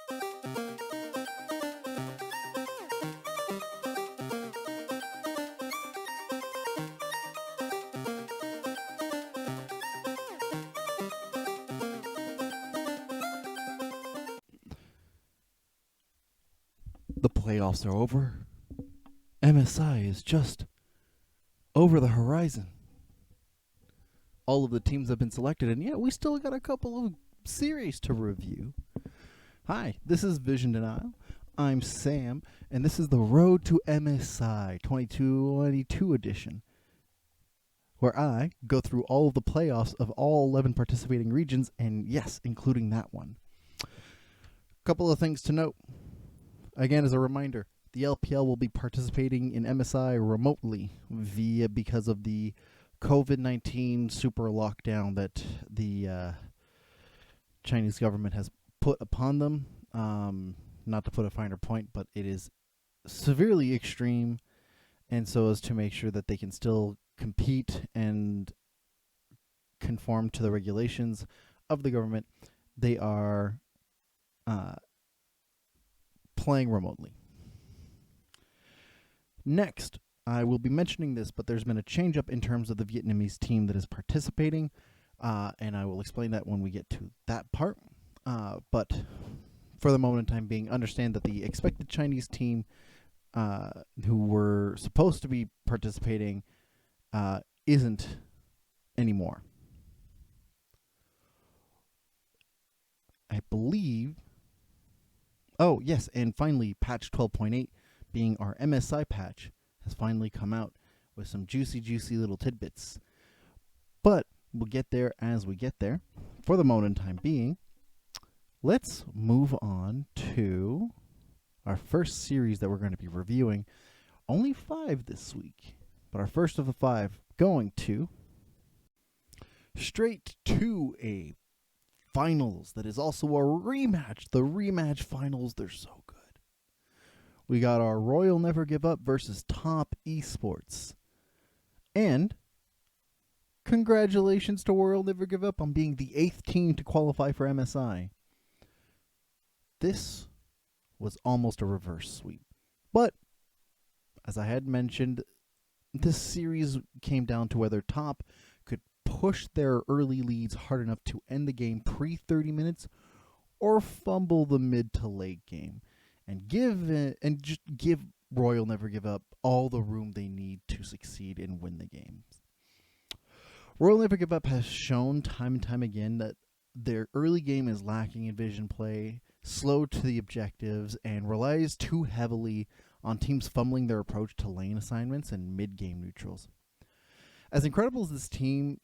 The playoffs are over. MSI is just over the horizon. All of the teams have been selected, and yeah, we still got a couple of series to review. Hi, this is Vision Denial. I'm Sam, and this is the Road to MSI 2022 edition, where I go through all of the playoffs of all 11 participating regions, and yes, including that one. Couple of things to note. Again, as a reminder, the LPL will be participating in MSI remotely because of the COVID-19 super lockdown that the Chinese government has put upon them. Not to put a finer point, but it is severely extreme, and so as to make sure that they can still compete and conform to the regulations of the government, they are playing remotely. Next, I will be mentioning this, but there's been a change up in terms of the Vietnamese team that is participating, and I will explain that when we get to that part. But for the moment in time being, understand that the expected Chinese team who were supposed to be participating isn't anymore. I believe... Oh, yes, and finally, patch 12.8, being our MSI patch, has finally come out with some juicy little tidbits. But we'll get there as we get there. For the moment in time being, let's move on to our first series that we're going to be reviewing. Only 5 this week, but our first of the 5 going to straight to a finals that is also a rematch. The rematch finals, they're so good. We got our Royal Never Give Up versus Top Esports. And congratulations to Royal Never Give Up on being the 8th team to qualify for MSI. This was almost a reverse sweep. But, as I had mentioned, this series came down to whether Top could push their early leads hard enough to end the game pre-30 minutes or fumble the mid to late game and just give Royal Never Give Up all the room they need to succeed and win the games. Royal Never Give Up has shown time and time again that their early game is lacking in vision play, slow to the objectives, and relies too heavily on teams fumbling their approach to lane assignments and mid-game neutrals. As incredible as this team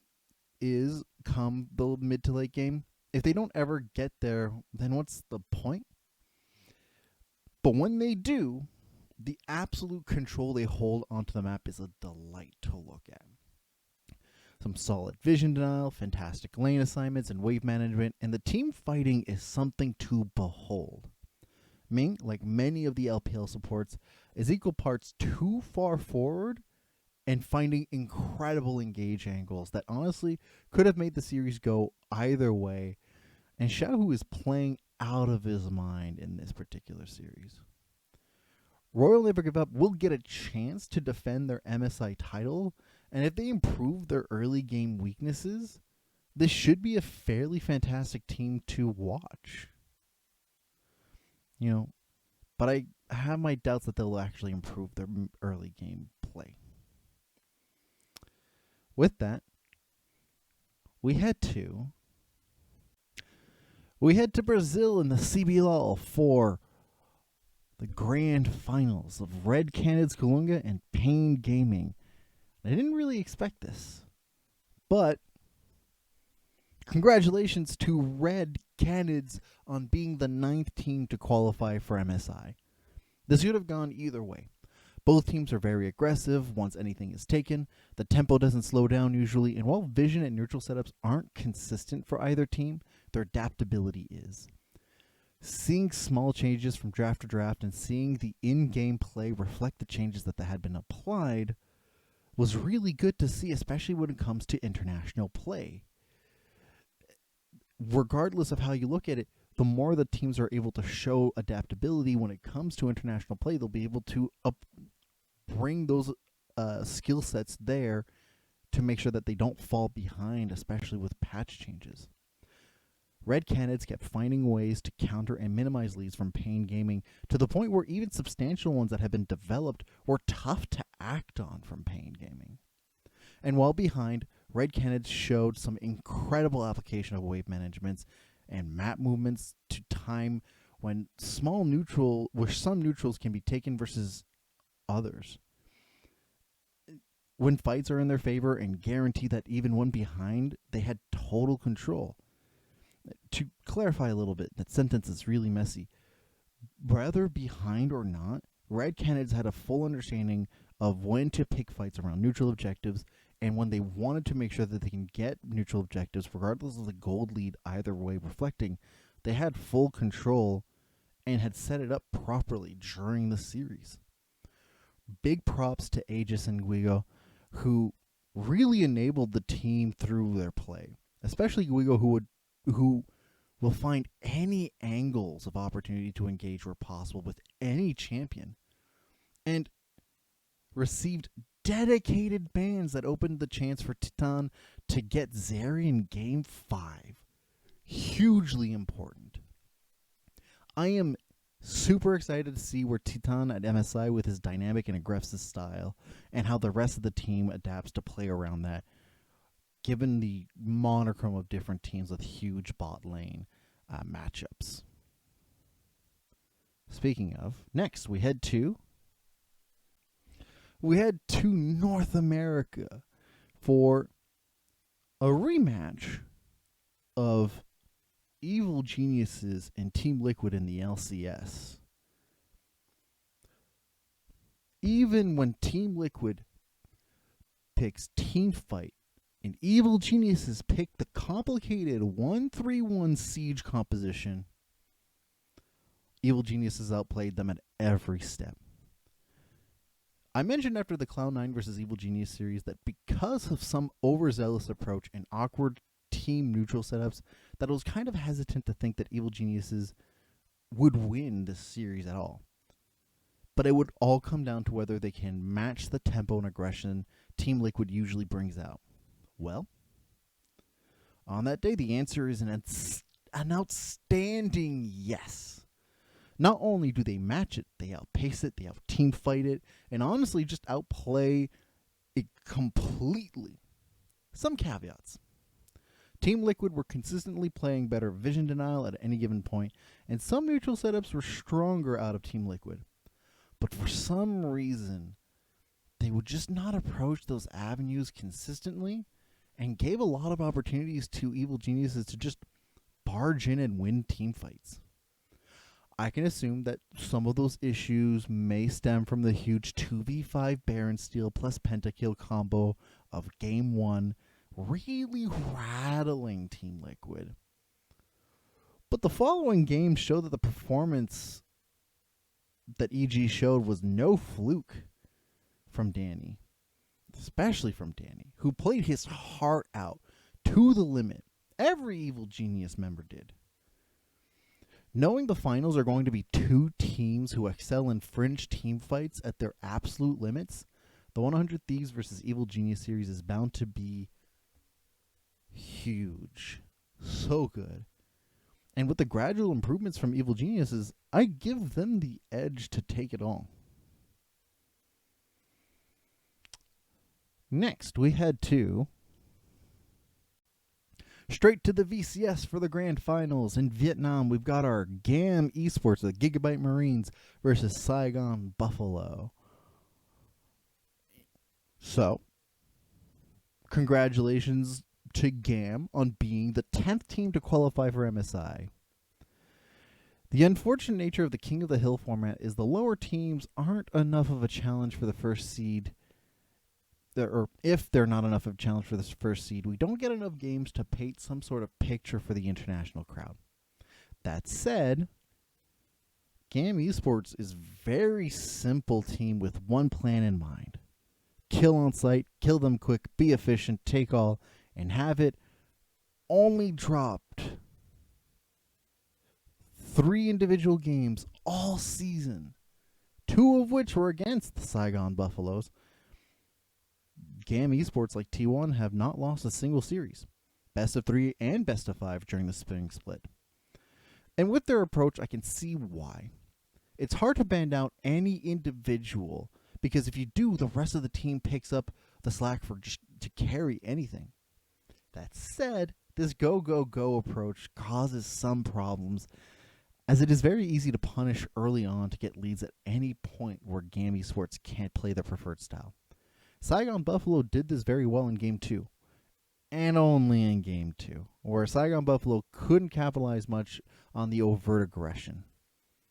is come the mid to late game, if they don't ever get there, then what's the point? But when they do, the absolute control they hold onto the map is a delight to look at. Some solid vision denial, fantastic lane assignments, and wave management, and the team fighting is something to behold. Ming, like many of the LPL supports, is equal parts too far forward and finding incredible engage angles that honestly could have made the series go either way. And Xiaohu is playing out of his mind in this particular series. Royal Never Give Up will get a chance to defend their MSI title, and if they improve their early game weaknesses, this should be a fairly fantastic team to watch. But I have my doubts that they'll actually improve their early game play. With that, we head to Brazil in the CBLOL for the grand finals of Red Canids Kalunga and Pain Gaming. I didn't really expect this, but congratulations to Red Canids on being the 9th team to qualify for MSI. This could have gone either way. Both teams are very aggressive once anything is taken. The tempo doesn't slow down usually, and while vision and neutral setups aren't consistent for either team, their adaptability is. Seeing small changes from draft to draft and seeing the in-game play reflect the changes that had been applied was really good to see, especially when it comes to international play. Regardless of how you look at it, the more the teams are able to show adaptability when it comes to international play, they'll be able to bring those skill sets there to make sure that they don't fall behind, especially with patch changes. Red Canids kept finding ways to counter and minimize leads from Pain Gaming to the point where even substantial ones that had been developed were tough to act on from Pain Gaming. And while behind, Red Canids showed some incredible application of wave managements and map movements to time when some neutrals can be taken versus others. When fights are in their favor and guarantee that even when behind, they had total control. To clarify a little bit, that sentence is really messy. Whether behind or not, Red Canids had a full understanding of when to pick fights around neutral objectives and when they wanted to make sure that they can get neutral objectives, regardless of the gold lead either way reflecting, they had full control and had set it up properly during the series. Big props to Aegis and Guigo, who really enabled the team through their play, especially Guigo, who will find any angles of opportunity to engage where possible with any champion, and received dedicated bans that opened the chance for Titan to get Zeri in Game 5. Hugely important. I am super excited to see where Titan at MSI with his dynamic and aggressive style and how the rest of the team adapts to play around that, given the monochrome of different teams with huge bot lane matchups. Speaking of, next we head to North America for a rematch of Evil Geniuses and Team Liquid in the LCS. Even when Team Liquid picks Teamfight and Evil Geniuses pick the complicated 1-3-1 siege composition, Evil Geniuses outplayed them at every step. I mentioned after the Cloud9 vs. Evil Genius series that because of some overzealous approach and awkward team neutral setups, that I was kind of hesitant to think that Evil Geniuses would win this series at all. But it would all come down to whether they can match the tempo and aggression Team Liquid usually brings out. Well, on that day, the answer is an outstanding yes. Not only do they match it, they outpace it, they out-team fight it, and honestly just outplay it completely. Some caveats. Team Liquid were consistently playing better vision denial at any given point, and some neutral setups were stronger out of Team Liquid. But for some reason, they would just not approach those avenues consistently and gave a lot of opportunities to Evil Geniuses to just barge in and win team fights. I can assume that some of those issues may stem from the huge 2v5 Baron Steal plus Pentakill combo of Game 1 really rattling Team Liquid. But the following games show that the performance that EG showed was no fluke from Danny. Especially from Danny, who played his heart out to the limit. Every Evil Genius member did. Knowing the finals are going to be two teams who excel in fringe team fights at their absolute limits, the 100 Thieves versus Evil Genius series is bound to be huge. So good. And with the gradual improvements from Evil Geniuses, I give them the edge to take it all. Next, we head straight to the VCS for the grand finals. In Vietnam, we've got our GAM Esports, the Gigabyte Marines versus Saigon Buffalo. So, congratulations to GAM on being the 10th team to qualify for MSI. The unfortunate nature of the King of the Hill format is the lower teams aren't enough of a challenge for the first seed. Or if they're not enough of a challenge for this first seed, we don't get enough games to paint some sort of picture for the international crowd. That said, GAM Esports is a very simple team with one plan in mind. Kill on site, kill them quick, be efficient, take all, and have it only dropped 3 individual games all season, 2 of which were against the Saigon Buffalos. GAM Esports, like T1, have not lost a single series, best of 3 and best of 5 during the spring split. And with their approach, I can see why. It's hard to band out any individual, because if you do, the rest of the team picks up the slack to carry anything. That said, this go approach causes some problems, as it is very easy to punish early on to get leads at any point where GAM Esports can't play their preferred style. Saigon Buffalo did this very well in Game 2, and only in Game 2, where Saigon Buffalo couldn't capitalize much on the overt aggression.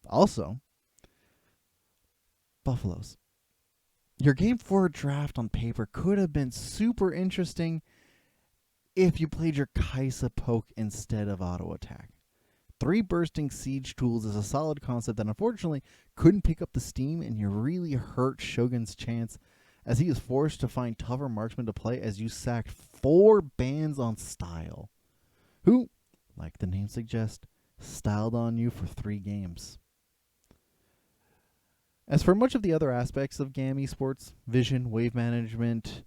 Also, Buffaloes, your Game 4 draft on paper could have been super interesting if you played your Kaisa poke instead of auto attack. 3 bursting siege tools is a solid concept that unfortunately couldn't pick up the steam, and you really hurt Shogun's chance, as he is forced to find tougher marksmen to play as you sacked 4 bans on Style, who, like the name suggests, styled on you for 3 games. As for much of the other aspects of GAM Esports, vision, wave management,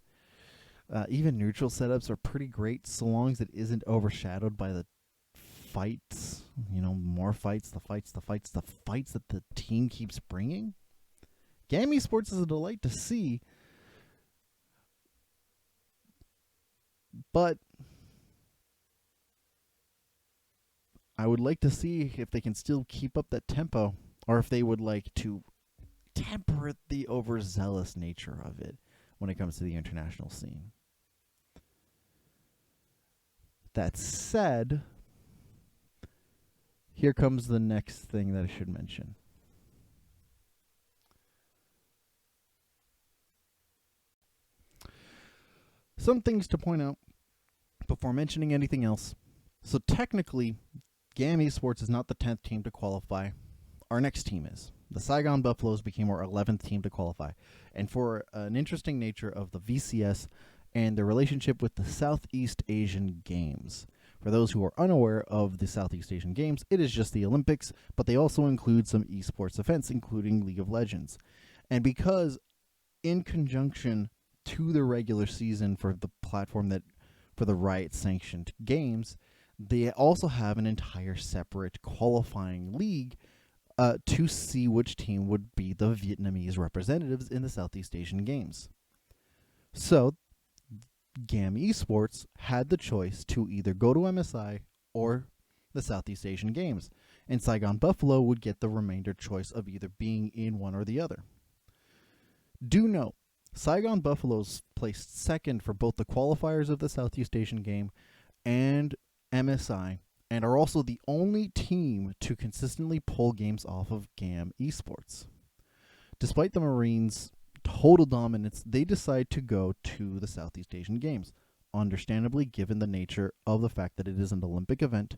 even neutral setups are pretty great, so long as it isn't overshadowed by the fights, more fights, the fights that the team keeps bringing. GAM Esports is a delight to see, but I would like to see if they can still keep up that tempo, or if they would like to temper the overzealous nature of it when it comes to the international scene. That said, here comes the next thing that I should mention. Some things to point out before mentioning anything else. So technically, GAM Esports is not the 10th team to qualify. Our next team is. The Saigon Buffalos became our 11th team to qualify. And for an interesting nature of the VCS and their relationship with the Southeast Asian Games. For those who are unaware of the Southeast Asian Games, it is just the Olympics, but they also include some esports events, including League of Legends. And because in conjunction to the regular season for the platform that for the Riot-sanctioned games, they also have an entire separate qualifying league to see which team would be the Vietnamese representatives in the Southeast Asian Games. So, GAM Esports had the choice to either go to MSI or the Southeast Asian Games, and Saigon Buffalo would get the remainder choice of either being in one or the other. Do note, Saigon Buffaloes placed second for both the qualifiers of the Southeast Asian Game and MSI, and are also the only team to consistently pull games off of GAM Esports. Despite the Marines' total dominance, they decide to go to the Southeast Asian Games, understandably given the nature of the fact that it is an Olympic event,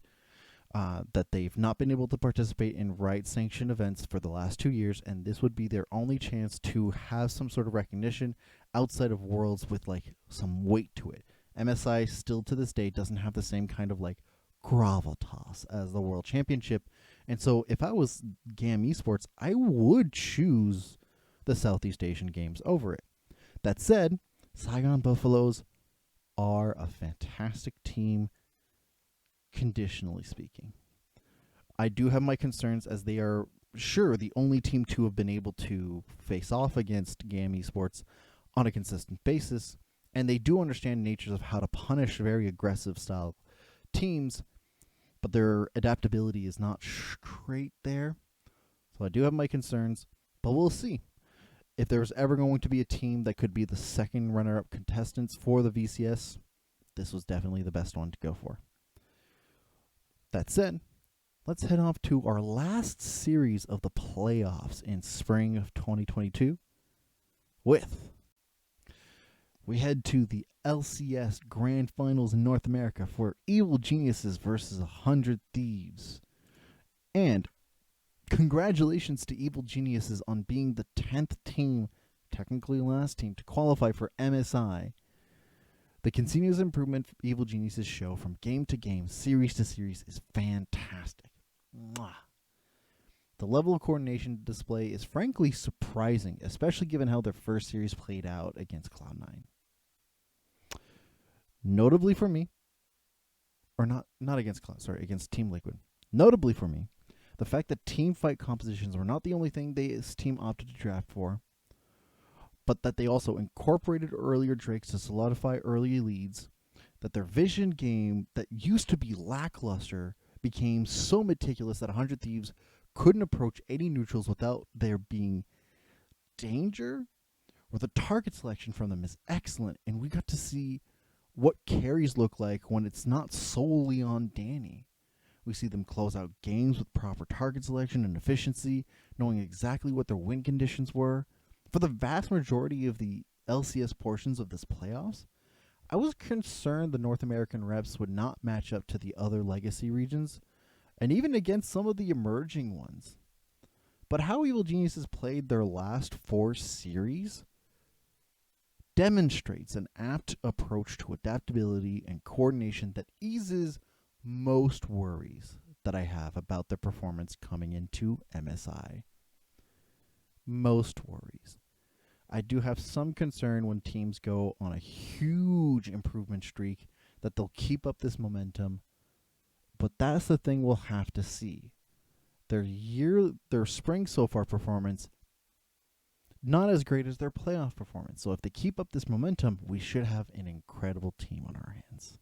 that they've not been able to participate in Riot-sanctioned events for the last 2 years, and this would be their only chance to have some sort of recognition outside of Worlds with some weight to it. MSI still to this day doesn't have the same kind of gravitas as the World Championship, and so if I was GAM Esports, I would choose the Southeast Asian Games over it. That said, Saigon Buffalos are a fantastic team, conditionally speaking. I do have my concerns, as they are sure the only team to have been able to face off against GAM Esports on a consistent basis, and they do understand natures of how to punish very aggressive style teams, but their adaptability is not great there. So I do have my concerns, but we'll see. If there was ever going to be a team that could be the second runner-up contestants for the VCS, this was definitely the best one to go for. That said, let's head off to our last series of the playoffs in spring of 2022 we head to the LCS Grand Finals in North America for Evil Geniuses versus 100 Thieves. And congratulations to Evil Geniuses on being the 10th team, technically last team, to qualify for MSI. The continuous improvement Evil Geniuses show from game to game, series to series, is fantastic. Mwah. The level of coordination display is frankly surprising, especially given how their first series played out against Cloud9. Notably for me, or not against Cloud, sorry, against Team Liquid. Notably for me, the fact that team fight compositions were not the only thing this team opted to draft for, but that they also incorporated earlier Drakes to solidify early leads, that their vision game that used to be lackluster became so meticulous that 100 Thieves couldn't approach any neutrals without there being danger, or the target selection from them is excellent, and we got to see what carries look like when it's not solely on Danny. We see them close out games with proper target selection and efficiency, knowing exactly what their win conditions were. For the vast majority of the LCS portions of this playoffs, I was concerned the North American reps would not match up to the other legacy regions, and even against some of the emerging ones. But how Evil Geniuses played their last 4 series demonstrates an apt approach to adaptability and coordination that eases most worries that I have about their performance coming into MSI. Most worries. I do have some concern when teams go on a huge improvement streak that they'll keep up this momentum, but that's the thing we'll have to see. Their spring so far performance, not as great as their playoff performance. So if they keep up this momentum, we should have an incredible team on our hands.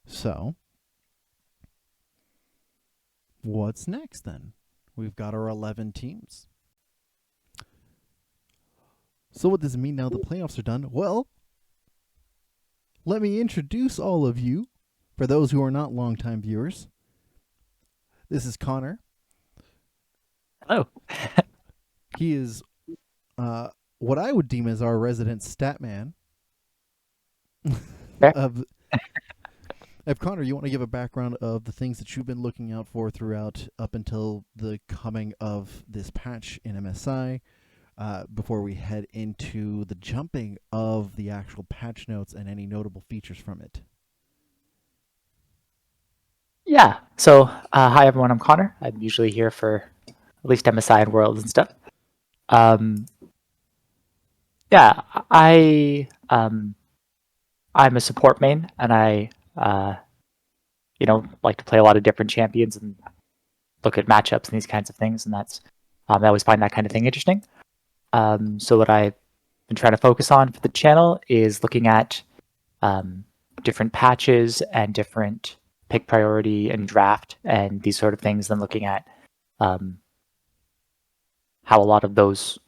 So, what's next then? We've got our 11 teams. So what does it mean now the playoffs are done? Well, let me introduce all of you, for those who are not longtime viewers. This is Conor. Hello. He is what I would deem as our resident stat man. If Conor, you want to give a background of the things that you've been looking out for throughout up until the coming of this patch in MSI, before we head into the jumping of the actual patch notes and any notable features from it. Yeah. So, hi everyone. I'm Conor. I'm usually here for at least MSI and Worlds and stuff. Yeah, I'm a support main, and I like to play a lot of different champions and look at matchups and these kinds of things, and that's I always find that kind of thing interesting. So what I've been trying to focus on for the channel is looking at different patches and different pick priority and draft and these sort of things, then looking at how a lot of those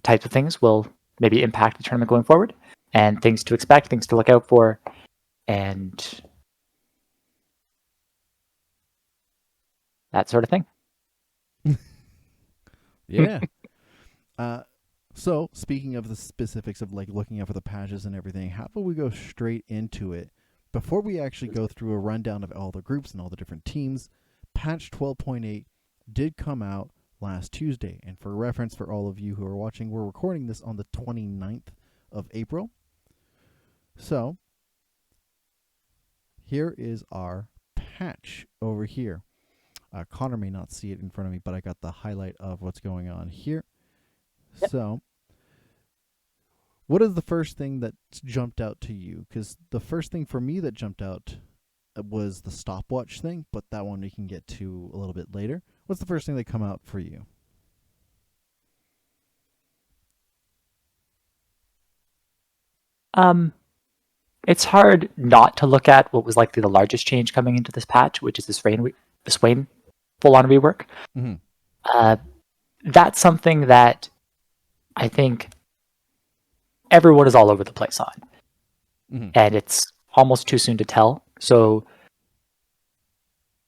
types of things will maybe impact the tournament going forward, and things to expect, things to look out for, and that sort of thing. Yeah. So, speaking of the specifics of like looking out for the patches and everything, how about we go straight into it? Before we actually go through a rundown of all the groups and all the different teams, patch 12.8 did come out last Tuesday. And for reference for all of you who are watching, we're recording this on the 29th of April. So, here is our patch over here. Conor may not see it in front of me, but I got the highlight of what's going on here. Yep. So, what is the first thing that jumped out to you? Because the first thing for me that jumped out was the stopwatch thing, but that one we can get to a little bit later. What's the first thing that come out for you? It's hard not to look at what was likely the largest change coming into this patch, which is the Swain full-on rework. Mm-hmm. That's something that I think everyone is all over the place on. Mm-hmm. And it's almost too soon to tell. So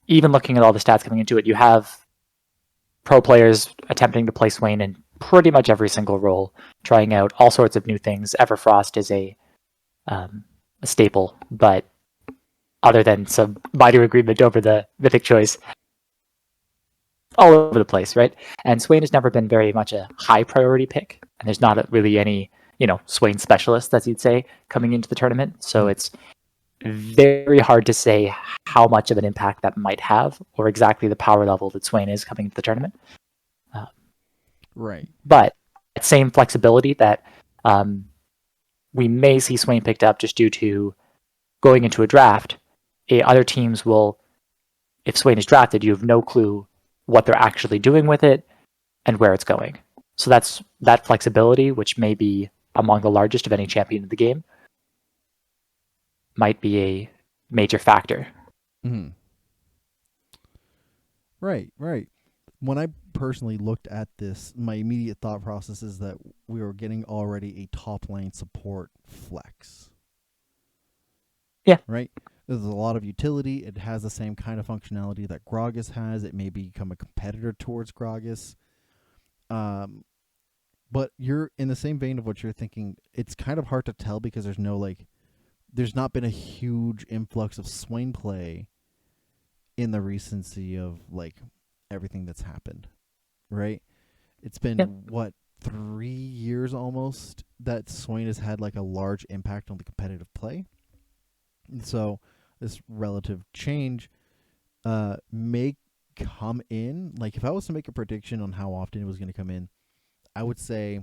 even looking at all the stats coming into it, you have pro players attempting to play Swain in pretty much every single role, trying out all sorts of new things. Everfrost is a staple, but other than some minor agreement over the mythic choice, all over the place, right? And Swain has never been very much a high priority pick, and there's not really any, Swain specialists, as you'd say, coming into the tournament. So it's very hard to say how much of an impact that might have, or exactly the power level that Swain is coming into the tournament. Right. But that same flexibility that we may see Swain picked up just due to going into a draft, other teams will, if Swain is drafted, you have no clue what they're actually doing with it and where it's going. So that's that flexibility, which may be among the largest of any champion in the game, might be a major factor. Mm-hmm. Right, right. When I personally looked at this, my immediate thought process is that we were getting already a top lane support flex. Yeah. Right? There's a lot of utility. It has the same kind of functionality that Gragas has. It may become a competitor towards Gragas. But you're in the same vein of what you're thinking. It's kind of hard to tell because there's not been a huge influx of Swain play in the recency of everything that's happened, right? It's been what 3 years almost that Swain has had a large impact on the competitive play. And so this relative change may come in. If I was to make a prediction on how often it was going to come in, I would say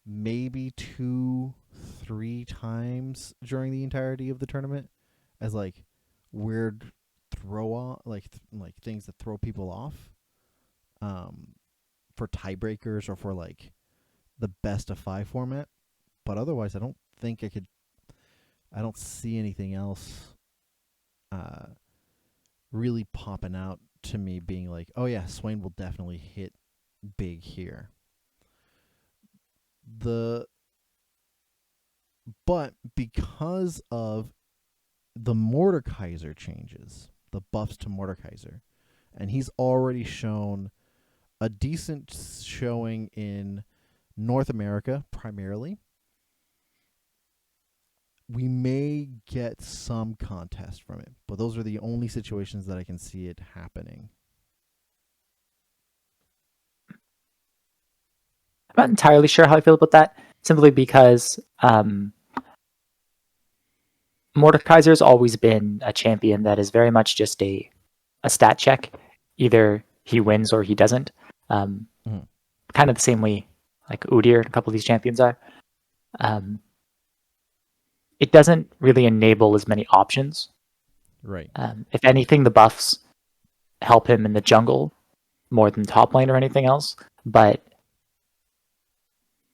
maybe 2-3 times during the entirety of the tournament as weird throw off things that throw people off for tiebreakers or for the best of 5 format. But otherwise I don't see anything else really popping out to me being oh yeah, Swain will definitely hit big here. But because of the Mordekaiser changes, the buffs to Mordekaiser, and he's already shown a decent showing in North America primarily, we may get some contest from it, but those are the only situations that I can see it happening. I'm not entirely sure how I feel about that, simply because Mordekaiser's always been a champion that is very much just a stat check. Either he wins or he doesn't. Kind of the same way Udyr and a couple of these champions are. It doesn't really enable as many options. Right. If anything, the buffs help him in the jungle more than top lane or anything else. But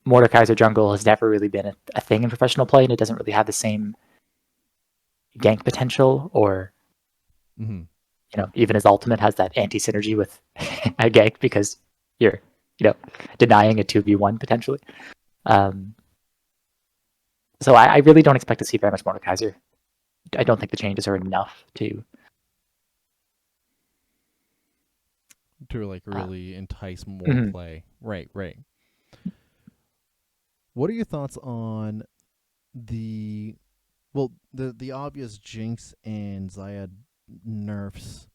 Mordekaiser jungle has never really been a thing in professional play, and it doesn't really have the same gank potential, or even his ultimate has that anti-synergy with a gank because you're denying a 2v1 potentially. So I really don't expect to see very much Mordekaiser. I don't think the changes are enough to really entice more play. Right. What are your thoughts on the obvious Jinx and Xayah nerfs,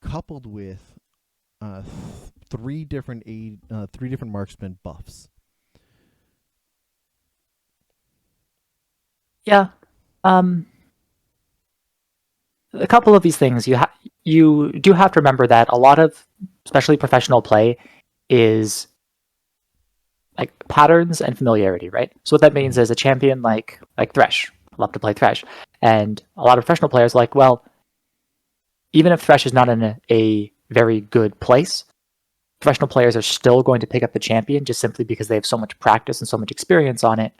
coupled with 3 different marksman buffs? Yeah. A couple of these things you do have to remember that a lot of, especially professional play, is patterns and familiarity, right? So what that means is a champion like Thresh, I love to play Thresh, and a lot of professional players well, even if Thresh is not in a very good place, professional players are still going to pick up the champion just simply because they have so much practice and so much experience on it.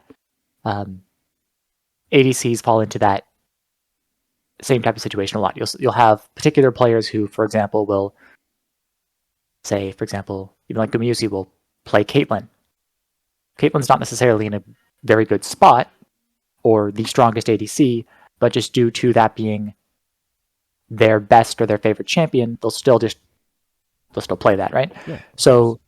ADCs fall into that same type of situation a lot. You'll have particular players who, for example, will say, for example, even Gumiyusi will play Caitlyn. Caitlyn's not necessarily in a very good spot or the strongest ADC, but just due to that being their best or their favorite champion, they'll still play that, right? Yeah. So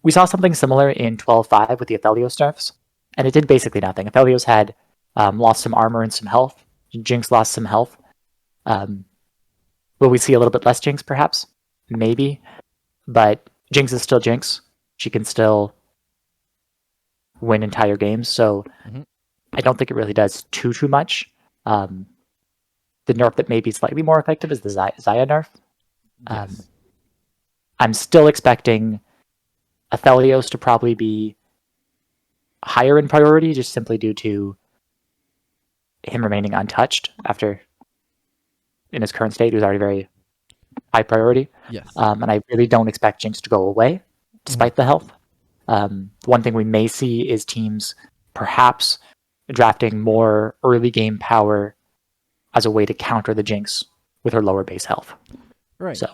we saw something similar in 12.5 with the Aphelios nerfs, and it did basically nothing. Aphelios had lost some armor and some health. Jinx lost some health. Will we see a little bit less Jinx, perhaps? Maybe. But Jinx is still Jinx. She can still win entire games. So I don't think it really does too much. The nerf that may be slightly more effective is the Xayah nerf. Yes. I'm still expecting Athelios to probably be higher in priority, just simply due to him remaining untouched after, in his current state, he was already very high priority. Yes. And I really don't expect Jinx to go away, despite the health. One thing we may see is teams perhaps drafting more early game power as a way to counter the Jinx with her lower base health. Right. So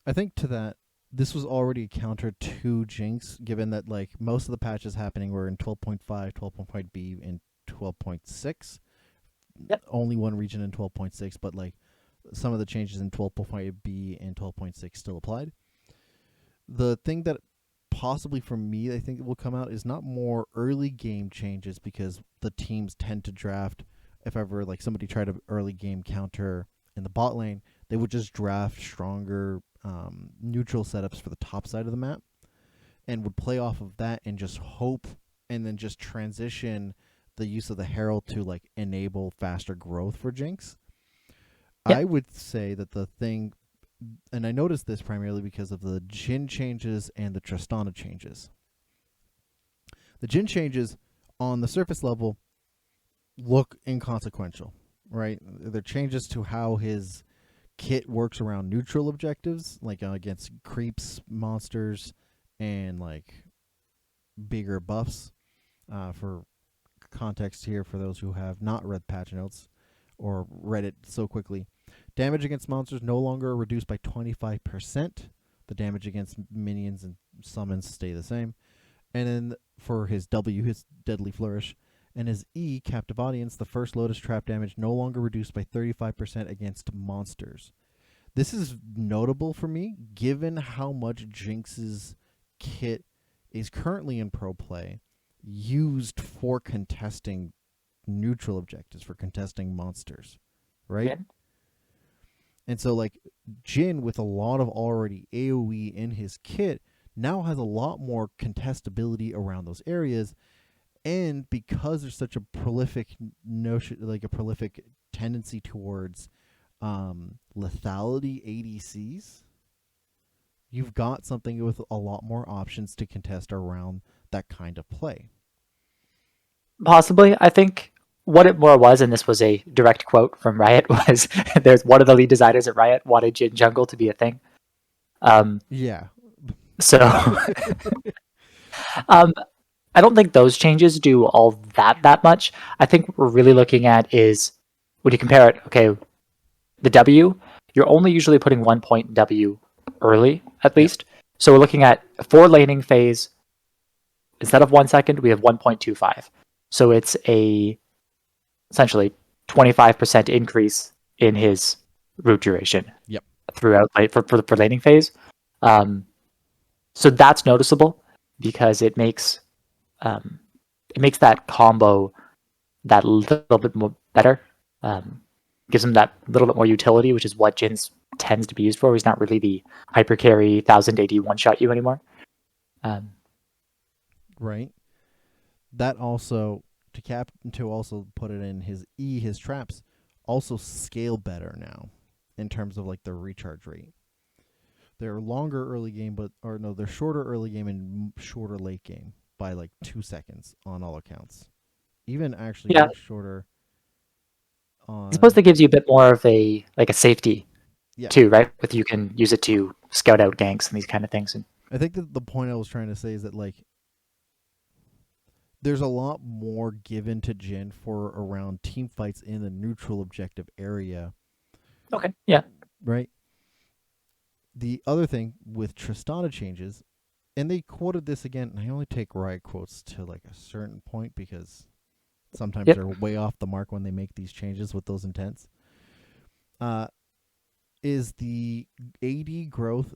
I think to that, this was already a counter to Jinx, given that like most of the patches happening were in 12.5, 12.5B, and 12.6. Yep. Only one region in 12.6, but like some of the changes in 12.5B and 12.6 still applied. The thing that possibly for me I think will come out is not more early game changes, because the teams tend to draft, if ever like somebody tried an early game counter in the bot lane, they would just draft stronger neutral setups for the top side of the map and would play off of that and just hope, and then just transition the use of the Herald to like enable faster growth for Jinx. yep. I would say that the thing, and I noticed this primarily because of the Jhin changes and the Tristana changes. The Jhin changes on the surface level look inconsequential, right? They're changes to how his kit works around neutral objectives, like against creeps, monsters, and like bigger buffs. For context here, for those who have not read patch notes or read it so quickly, damage against monsters no longer reduced by 25%. The damage against minions and summons stay the same. And then for his W, his Deadly Flourish, and his E, Captive Audience, the first Lotus Trap damage no longer reduced by 35% against monsters. This is notable for me, given how much Jinx's kit is currently in pro play, used for contesting neutral objectives, for contesting monsters, right? Yeah. And so, like, Jhin, with a lot of already AoE in his kit, now has a lot more contestability around those areas. And because there's such a prolific notion, like a prolific tendency towards lethality ADCs, you've got something with a lot more options to contest around that kind of play. Possibly. I think what it more was, and this was a direct quote from Riot, was there's one of the lead designers at Riot wanted Jhin Jungle to be a thing. Yeah. So I don't think those changes do all that much. I think what we're really looking at is when you compare it, okay, the W, you're only usually putting 1 point in W early, at Yep. least. So we're looking at 4 laning phase. Instead of 1 second, we have 1.25. So it's a essentially 25% increase in his root duration. Yep. Throughout for laning phase. So that's noticeable because it makes that combo that little bit more better. Gives him that little bit more utility, which is what Jin's tends to be used for. He's not really the hyper carry 1000 AD one shot you anymore. Right. That also to also put it in his E, his traps also scale better now in terms of like the recharge rate. They're longer early game, they're shorter early game and shorter late game by like 2 seconds on all accounts. Even actually Yeah, much shorter I suppose on. that gives you a bit more of a safety Yeah. too, right? With you can use it to scout out ganks and these kind of things. And I think that the point I was trying to say is that like there's a lot more given to Jhin for around team fights in the neutral objective area, okay, yeah, right? The other thing with Tristana changes, and they quoted this again, and I only take Riot quotes to like a certain point because sometimes yep, they're way off the mark when they make these changes with those intents. Uh, is the AD growth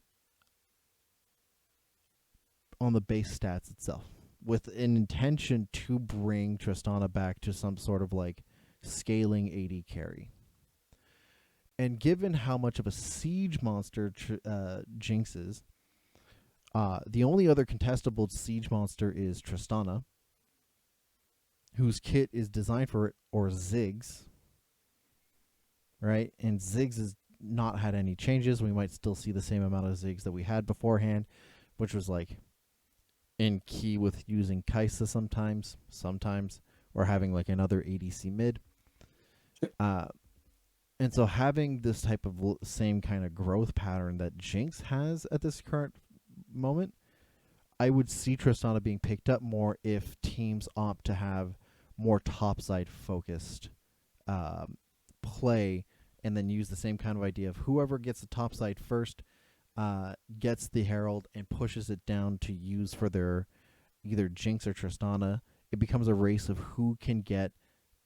on the base stats itself, with an intention to bring Tristana back to some sort of like scaling AD carry. And given how much of a siege monster Jinx is, the only other contestable siege monster is Tristana. whose kit is designed for it, or Ziggs, right? And Ziggs has not had any changes. We might still see the same amount of Ziggs that we had beforehand, which was like in key with using Kaisa sometimes, or having like another ADC mid. Uh, and so having this type of same kind of growth pattern that Jinx has at this current moment, I would see Tristana being picked up more if teams opt to have more topside focused play, and then use the same kind of idea of whoever gets the topside first gets the Herald and pushes it down to use for their either Jinx or Tristana. It becomes a race of who can get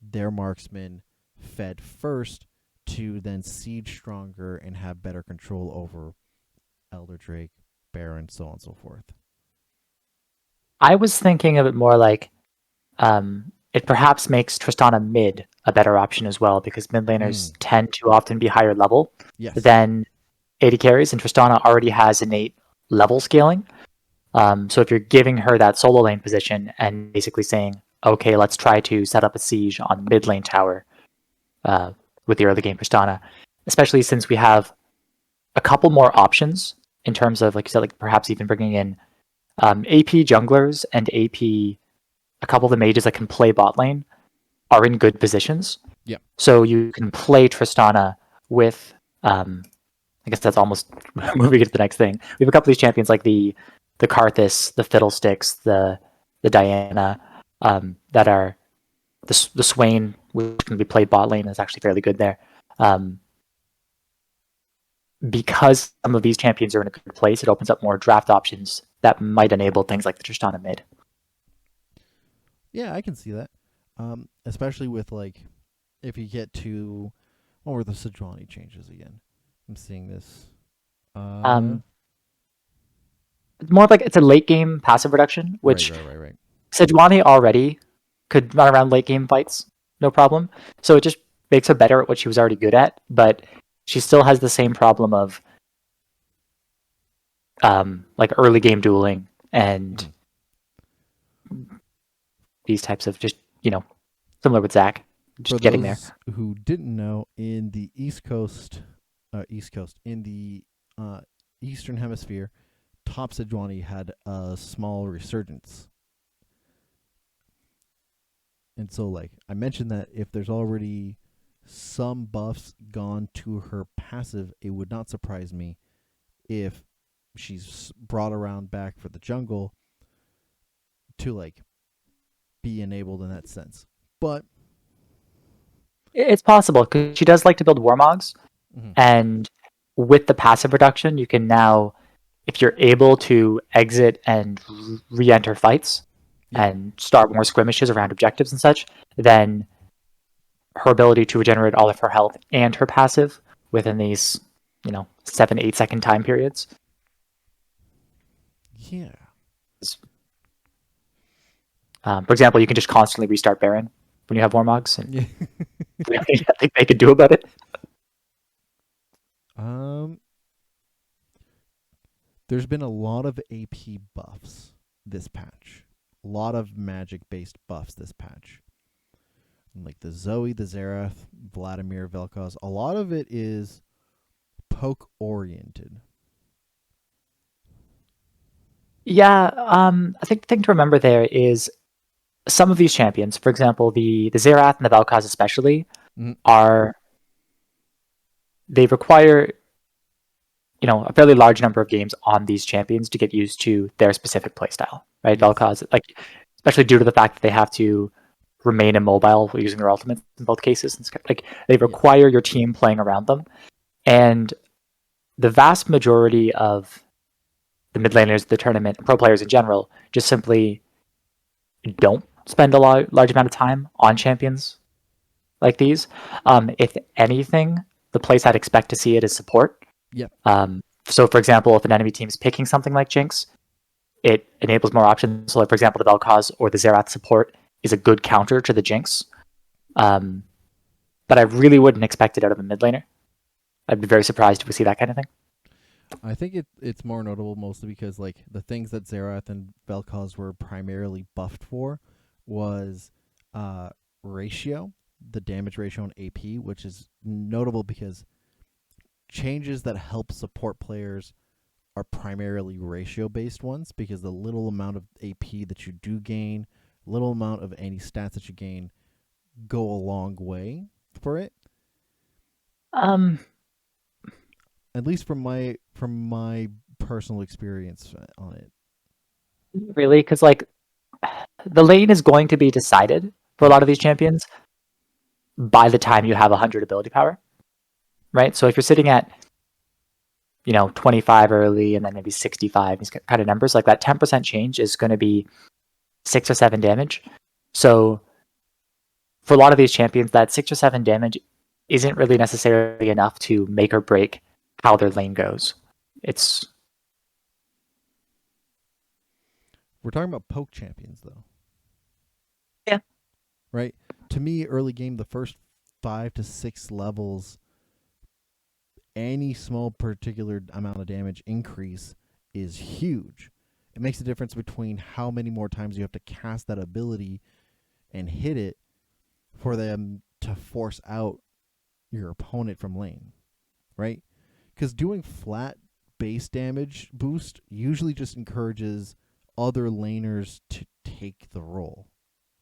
their marksman fed first to then siege stronger and have better control over Elder Drake, Baron, so on and so forth. I was thinking of it more like it perhaps makes Tristana mid a better option as well, because mid laners tend to often be higher level Yes. than AD carries, and Tristana already has innate level scaling. So if you're giving her that solo lane position and basically saying, okay, let's try to set up a siege on mid lane tower with the early game Tristana, especially since we have a couple more options in terms of, like you said, like perhaps even bringing in AP junglers and AP, a couple of the mages that can play bot lane are in good positions. Yeah. So you can play Tristana with, I guess that's almost moving into the next thing. We have a couple of these champions like the Karthus, the Fiddlesticks, the Diana, that are the Swain, which can be played bot lane, is actually fairly good there. Because some of these champions are in a good place, it opens up more draft options that might enable things like the Tristana mid. Yeah, I can see that. Especially with like if you get to what were the Sejuani changes again? I'm seeing this. More like it's a late game passive reduction, which Right. Sejuani already could run around late game fights, no problem. So it just makes her better at what she was already good at, but she still has the same problem of like early game dueling and these types of just, similar with Zach, just For getting there. those who didn't know, in the East Coast, in the Eastern Hemisphere, Top Sejuani had a small resurgence. And so, like, I mentioned that if there's already some buffs gone to her passive, it would not surprise me if she's brought around back for the jungle to, like, be enabled in that sense. But It's possible because she does like to build Warmogs, and with the passive reduction, you can now, if you're able to exit and re-enter fights and start more skirmishes around objectives and such, then her ability to regenerate all of her health and her passive within these, 7-8 second time periods. Yeah. For example, you can just constantly restart Baron when you have Warmogs, and Yeah. I think they could do about it. There's been a lot of AP buffs this patch. A lot of magic based buffs this patch. Like the Zoe, the Xerath, Vladimir, Vel'Koz. A lot of it is poke oriented. Yeah, I think the thing to remember there is some of these champions, for example, the Xerath and the Vel'Koz especially, are they require a fairly large number of games on these champions to get used to their specific playstyle, right? Yes. Vel'Koz, like especially due to the fact that they have to remain immobile using their ultimates in both cases, and like they require your team playing around them, and the vast majority of the mid laners, the tournament, pro players in general, just simply don't spend a large amount of time on champions like these. If anything, the place I'd expect to see it is support. Yep. So, for example, if an enemy team is picking something like Jinx, it enables more options. So, like, for example, the Vel'Koz or the Xerath support is a good counter to the Jinx. But I really wouldn't expect it out of a mid laner. I'd be very surprised if we see that kind of thing. I think it's more notable mostly because like the things that Xerath and Vel'Koz were primarily buffed for was uh, ratio, the damage ratio on AP, which is notable because changes that help support players are primarily ratio based ones because the little amount of AP that you do gain, little amount of any stats that you gain go a long way for it. Um, At least from my personal experience on it. really, because like the lane is going to be decided for a lot of these champions by the time you have 100 ability power, right? So if you're sitting at 25 early and then maybe 65, these kind of numbers, like that 10% change is going to be 6 or 7 damage. So for a lot of these champions, that 6 or 7 damage isn't really necessarily enough to make or break how their lane goes. We're talking about poke champions though. Yeah. Right? To me, early game, the first 5 to 6 levels, any small particular amount of damage increase is huge. It makes a difference between how many more times you have to cast that ability and hit it for them to force out your opponent from lane, right? Because doing flat base damage boost usually just encourages other laners to take the role,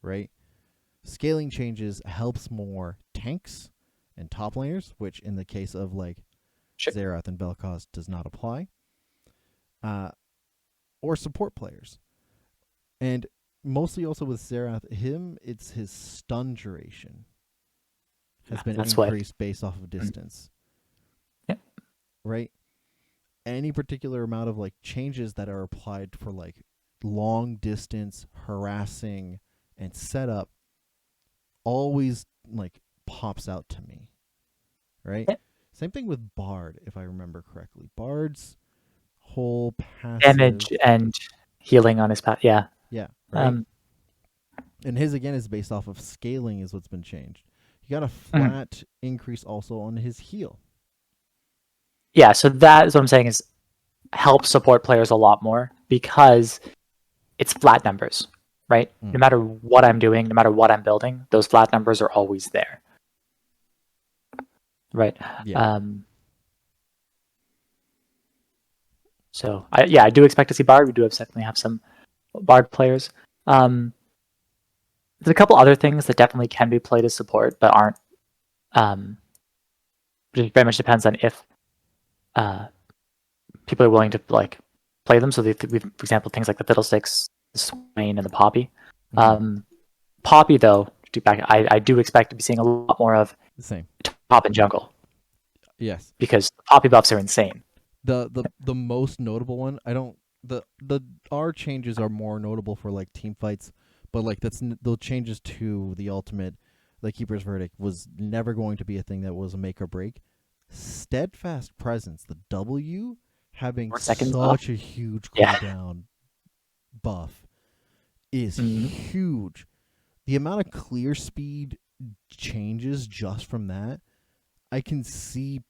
right? Scaling changes helps more tanks and top laners, which in the case of like Sure. Xerath and Bel'Koz does not apply, or support players. And mostly also with Xerath, it's his stun duration has been That's what. increased based off of distance, Yeah. right? Any particular amount of like changes that are applied for like long distance harassing and setup always like pops out to me, right? Yeah. Same thing with Bard, if I remember correctly. Bard's whole passive Damage and healing on his path. Yeah. yeah, right? Um, And his again is based off of scaling is what's been changed. He got a mhm. flat increase also on his heal. Yeah. So that is what I'm saying is help support players a lot more because it's flat numbers, right? No matter what I'm doing, no matter what I'm building, those flat numbers are always there, right? Yeah. So I do expect to see Bard. We do definitely have some Bard players. There's a couple other things that definitely can be played as support, but aren't. It very much depends on if people are willing to like play them. So for example, things like the Fiddlesticks, the Swain, and the Poppy. Poppy, though, I do expect to be seeing a lot more of The same. top and jungle. Yes. Because the Poppy buffs are insane. The most notable one, I don't the R changes are more notable for like team fights, but like those changes to the ultimate, like Keeper's Verdict was never going to be a thing that was a make or break. Steadfast Presence, the W having 4 seconds such off. a huge Yeah. cooldown buff is huge. The amount of clear speed changes just from that, I can see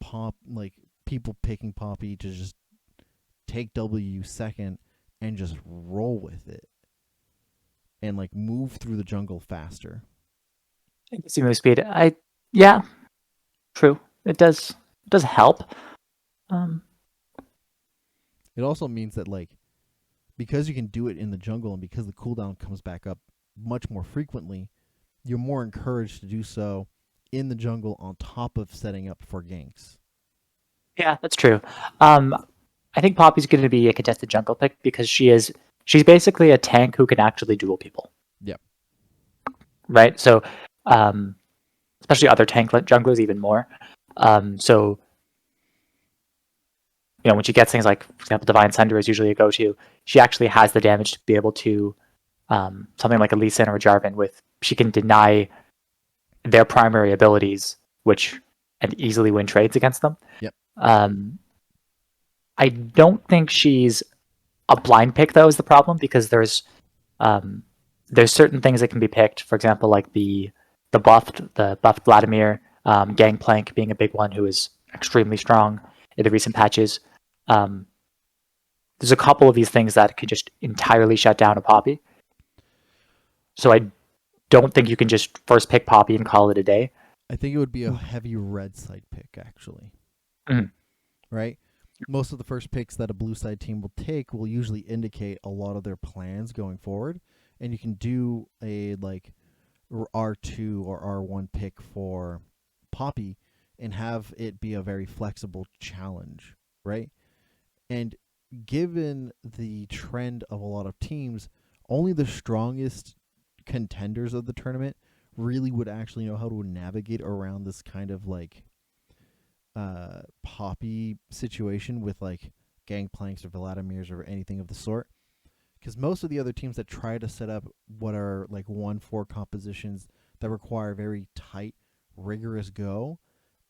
people picking Poppy to just take W second and just roll with it and like move through the jungle faster. I can see move speed. Yeah, true. It does help. It also means that like because you can do it in the jungle and because the cooldown comes back up much more frequently, you're more encouraged to do so in the jungle on top of setting up for ganks. Yeah, that's true. I think Poppy's going to be a contested jungle pick because she's basically a tank who can actually duel people. Yep. Right. So, especially other tank junglers even more. So, when she gets things like, for example, Divine Sunder is usually a go-to. She actually has the damage to be able to something like a Lee Sin or a Jarvan with she can deny their primary abilities, and easily win trades against them. Yep. I don't think she's a blind pick though is the problem because there's certain things that can be picked. For example, like the buffed Vladimir, Gangplank being a big one who is extremely strong in the recent patches. There's a couple of these things that could just entirely shut down a Poppy. So don't think you can just first pick Poppy and call it a day. I think it would be a heavy red side pick, actually. Mhm. Right? Most of the first picks that a blue side team will take will usually indicate a lot of their plans going forward. And you can do a like R2 or R1 pick for Poppy and have it be a very flexible challenge, right? And given the trend of a lot of teams, only the strongest contenders of the tournament really would actually know how to navigate around this kind of like Poppy situation with like Gangplanks or Vladimirs or anything of the sort. Because most of the other teams that try to set up what are like 1-4 compositions that require very tight, rigorous go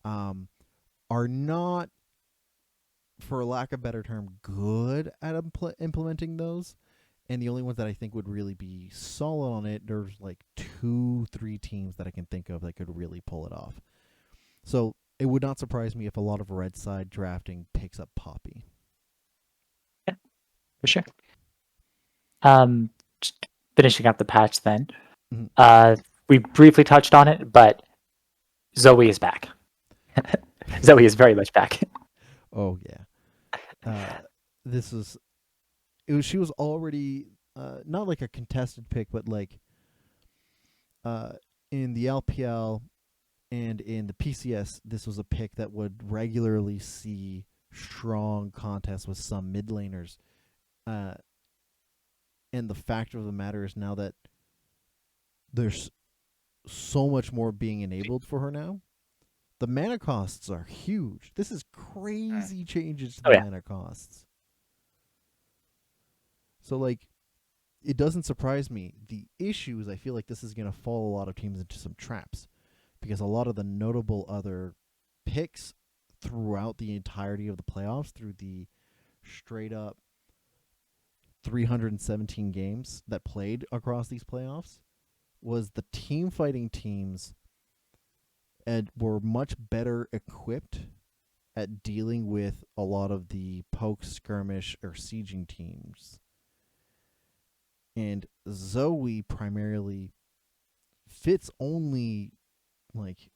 are not, for lack of a better term, good at implementing those. And the only ones that I think would really be solid on it, there's like 2-3 teams that I can think of that could really pull it off. So it would not surprise me if a lot of red side drafting picks up Poppy. Yeah, for sure. Just finishing up the patch then. Mm-hmm. We briefly touched on it, but Zoe is back. Zoe is very much back. Oh yeah. This is it was she was already not like a contested pick, but like in the LPL and in the PCS, this was a pick that would regularly see strong contests with some mid laners. Uh, and the fact of the matter is now that there's so much more being enabled for her now. The mana costs are huge. This is crazy changes to the Oh yeah. mana costs. So like it doesn't surprise me. The issue is I feel like this is going to fall a lot of teams into some traps because a lot of the notable other picks throughout the entirety of the playoffs, through the straight up 317 games that played across these playoffs, was the team fighting teams and were much better equipped at dealing with a lot of the poke, skirmish, or sieging teams. And Zoe primarily fits only like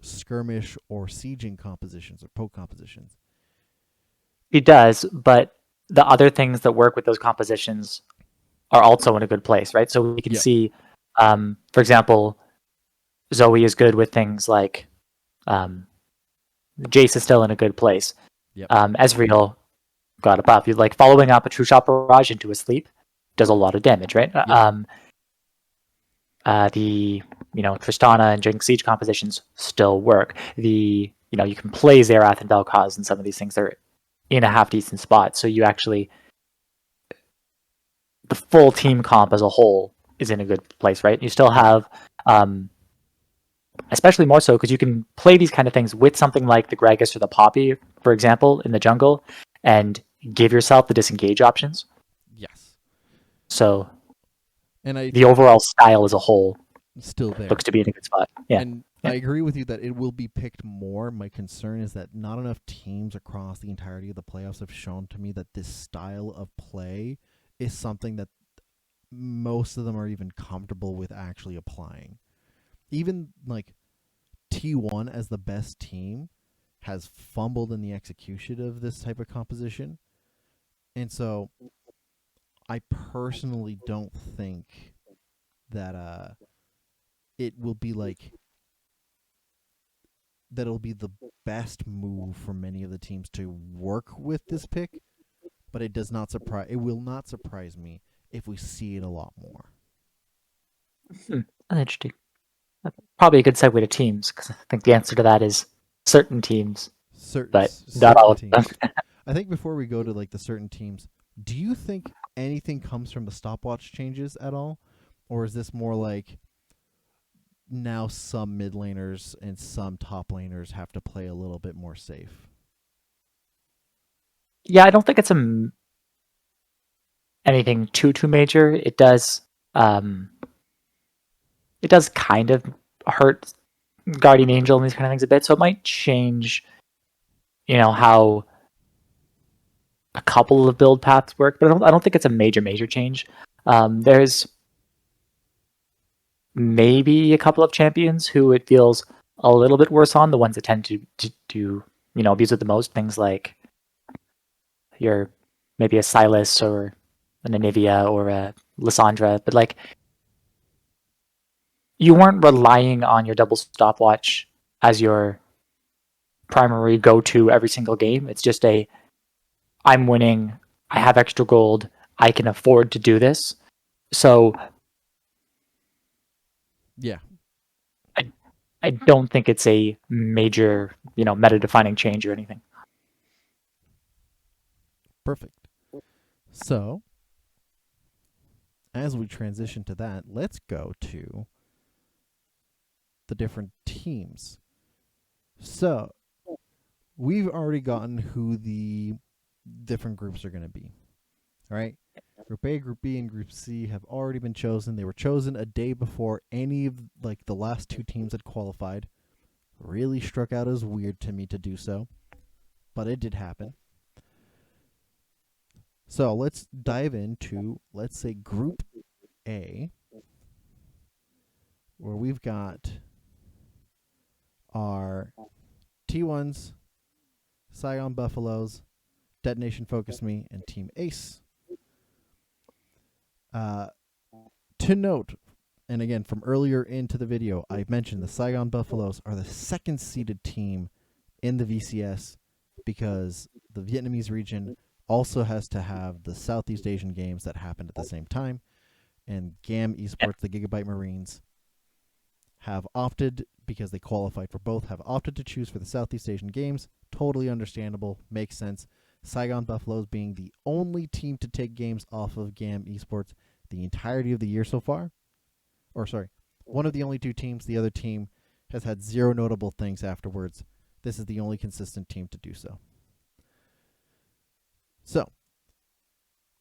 skirmish or sieging compositions or poke compositions. She does, but the other things that work with those compositions are also in a good place, right? So we can Yep. see, for example, Zoe is good with things like Jace is still in a good place. Yep. Ezreal got a buff. You're like following up a true shot barrage into a sleep does a lot of damage, right? Yep. The Tristana and Jinx Siege compositions still work. You can play Xerath and Vel'Koz and some of these things. They're in a half decent spot. So you actually, the full team comp as a whole is in a good place, right? You still have, especially more so because you can play these kind of things with something like the Gragas or the Poppy, for example, in the jungle, and give yourself the disengage options. Yes. So And I the overall style as a whole still there. looks to be in a good spot. Yeah. And I agree with you that it will be picked more. My concern is that not enough teams across the entirety of the playoffs have shown to me that this style of play is something that most of them are even comfortable with actually applying. Even like T1 as the best team has fumbled in the execution of this type of composition. And so I personally don't think that it will be like that it'll be the best move for many of the teams to work with this pick, but it will not surprise me if we see it a lot more. That's interesting. Probably a good segue to teams because I think the answer to that is certain teams, but not all Certain of them. teams. I think before we go to like the certain teams, do you think anything comes from the stopwatch changes at all, or is this more like now some mid laners and some top laners have to play a little bit more safe? Yeah, I don't think it's anything too major. It does kind of hurt Guardian Angel and these kind of things a bit, so it might change, how a couple of build paths work, but I don't think it's a major change. There's maybe a couple of champions who it feels a little bit worse on, the ones that tend to abuse it the most. Things like your maybe a Silas or an Anivia or a Lysandra, but like you weren't relying on your double stopwatch as your primary go-to every single game. It's just I'm winning, I have extra gold, I can afford to do this. So Yeah. I don't think it's a major, meta-defining change or anything. Perfect. So, as we transition to that, let's go to the different teams. So, we've already gotten who the different groups are going to be. All right? Group A, Group B, and Group C have already been chosen. They were chosen a day before any of the last two teams had qualified. Really struck out as weird to me to do so, but it did happen. So let's dive into, let's say, Group A, where we've got our T1s, Saigon Buffalos, Detonation Focus Me, and Team Ace. To note, and again, from earlier into the video, I mentioned the Saigon Buffalos are the second seeded team in the VCS because the Vietnamese region also has to have the Southeast Asian games that happened at the same time. And GAM Esports, the Gigabyte Marines, have opted, because they qualified for both, have opted to choose for the Southeast Asian games. Totally understandable, makes sense. Saigon Buffalos being the only team to take games off of GAM Esports the entirety of the year so far. Or, sorry, one of the only two teams. The other team has had zero notable things afterwards. This is the only consistent team to do so. So,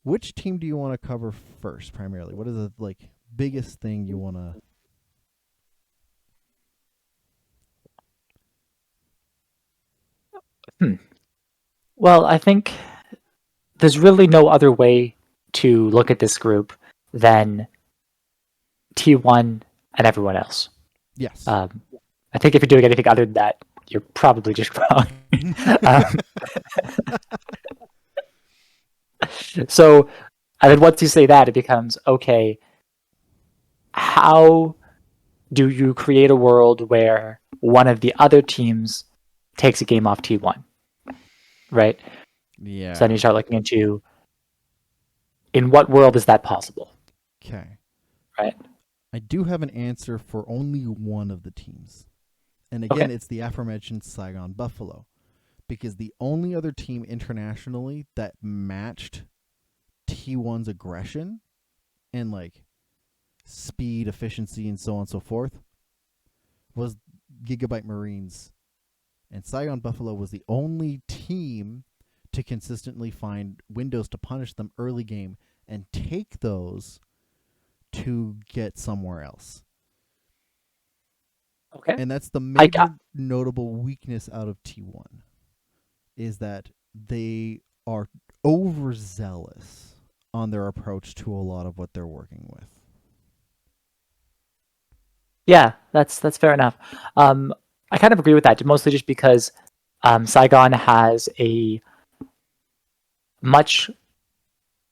which team do you want to cover first, primarily? What is the biggest thing you want to? Well, I think there's really no other way to look at this group than T1 and everyone else. Yes. I think if you're doing anything other than that, you're probably just wrong. So, and then once you say that, it becomes okay. How do you create a world where one of the other teams takes a game off T1? Right? Yeah. So then you start looking into in what world is that possible? Okay. Right? I do have an answer for only one of the teams. And again, Okay. it's the aforementioned Saigon Buffalo. Because the only other team internationally that matched T1's aggression and speed, efficiency, and so on and so forth was Gigabyte Marines. And Saigon Buffalo was the only team to consistently find windows to punish them early game and take those to get somewhere else. Okay. And that's the major notable weakness out of T1 is that they are overzealous on their approach to a lot of what they're working with. Yeah, that's fair enough. I kind of agree with that, mostly just because Saigon has a much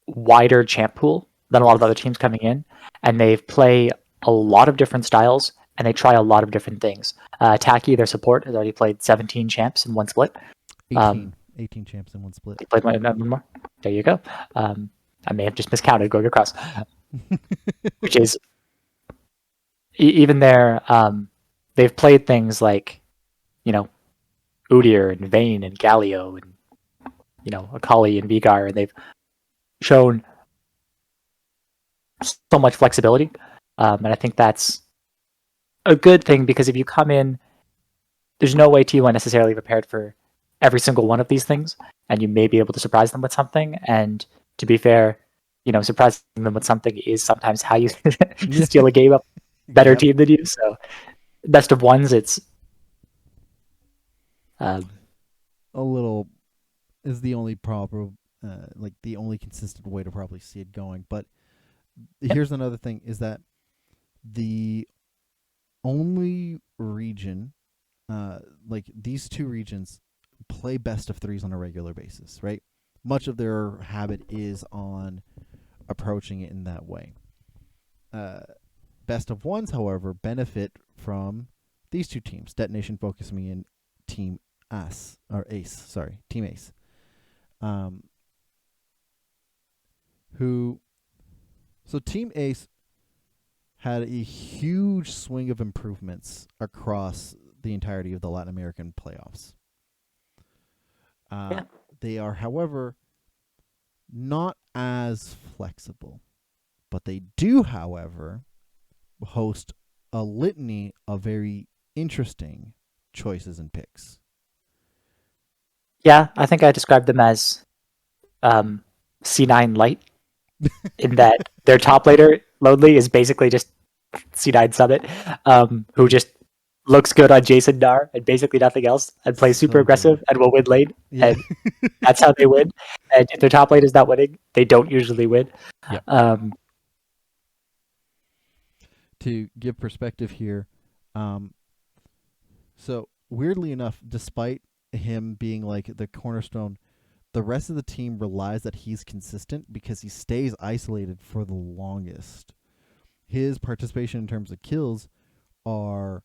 wider champ pool than a lot of other teams coming in, and they play a lot of different styles and they try a lot of different things. Taki, their support, has already played 17 champs in one split. 18 champs in one split. He played one more. There you go. I may have just miscounted going across, which is even there. They've played things like, Udyr and Vayne and Galio and Akali and Vigar, and they've shown so much flexibility, and I think that's a good thing because if you come in, there's no way T1 necessarily prepared for every single one of these things, and you may be able to surprise them with something. And to be fair, surprising them with something is sometimes how you steal a game up better team than you. So best of ones, it's a little is the only proper, the only consistent way to probably see it going. But here's another thing: is that the only region, like these two regions, play best of threes on a regular basis, right? Much of their habit is on approaching it in that way. Uh, Best of ones, however, benefit from these two teams: Detonation, Focus Me, and Team Ace, or Ace. Sorry, Team Ace. Um, who So Team Ace had a huge swing of improvements across the entirety of the Latin American playoffs. Uh, Yeah. they are, however, not as flexible, but they do, however, host a litany of very interesting choices and picks. Yeah, I think I described them as um, C9 light in that their top laner, Lonely, is basically just C9 Summit, who just looks good on Jason Dar and basically nothing else and plays super So good. aggressive and will win lane. Yeah. And that's how they win. And if their top lane is not winning, they don't usually win. Yep. Um, To give perspective here, um, so weirdly enough, despite him being like the cornerstone, the rest of the team relies that he's consistent because he stays isolated for the longest. His participation in terms of kills are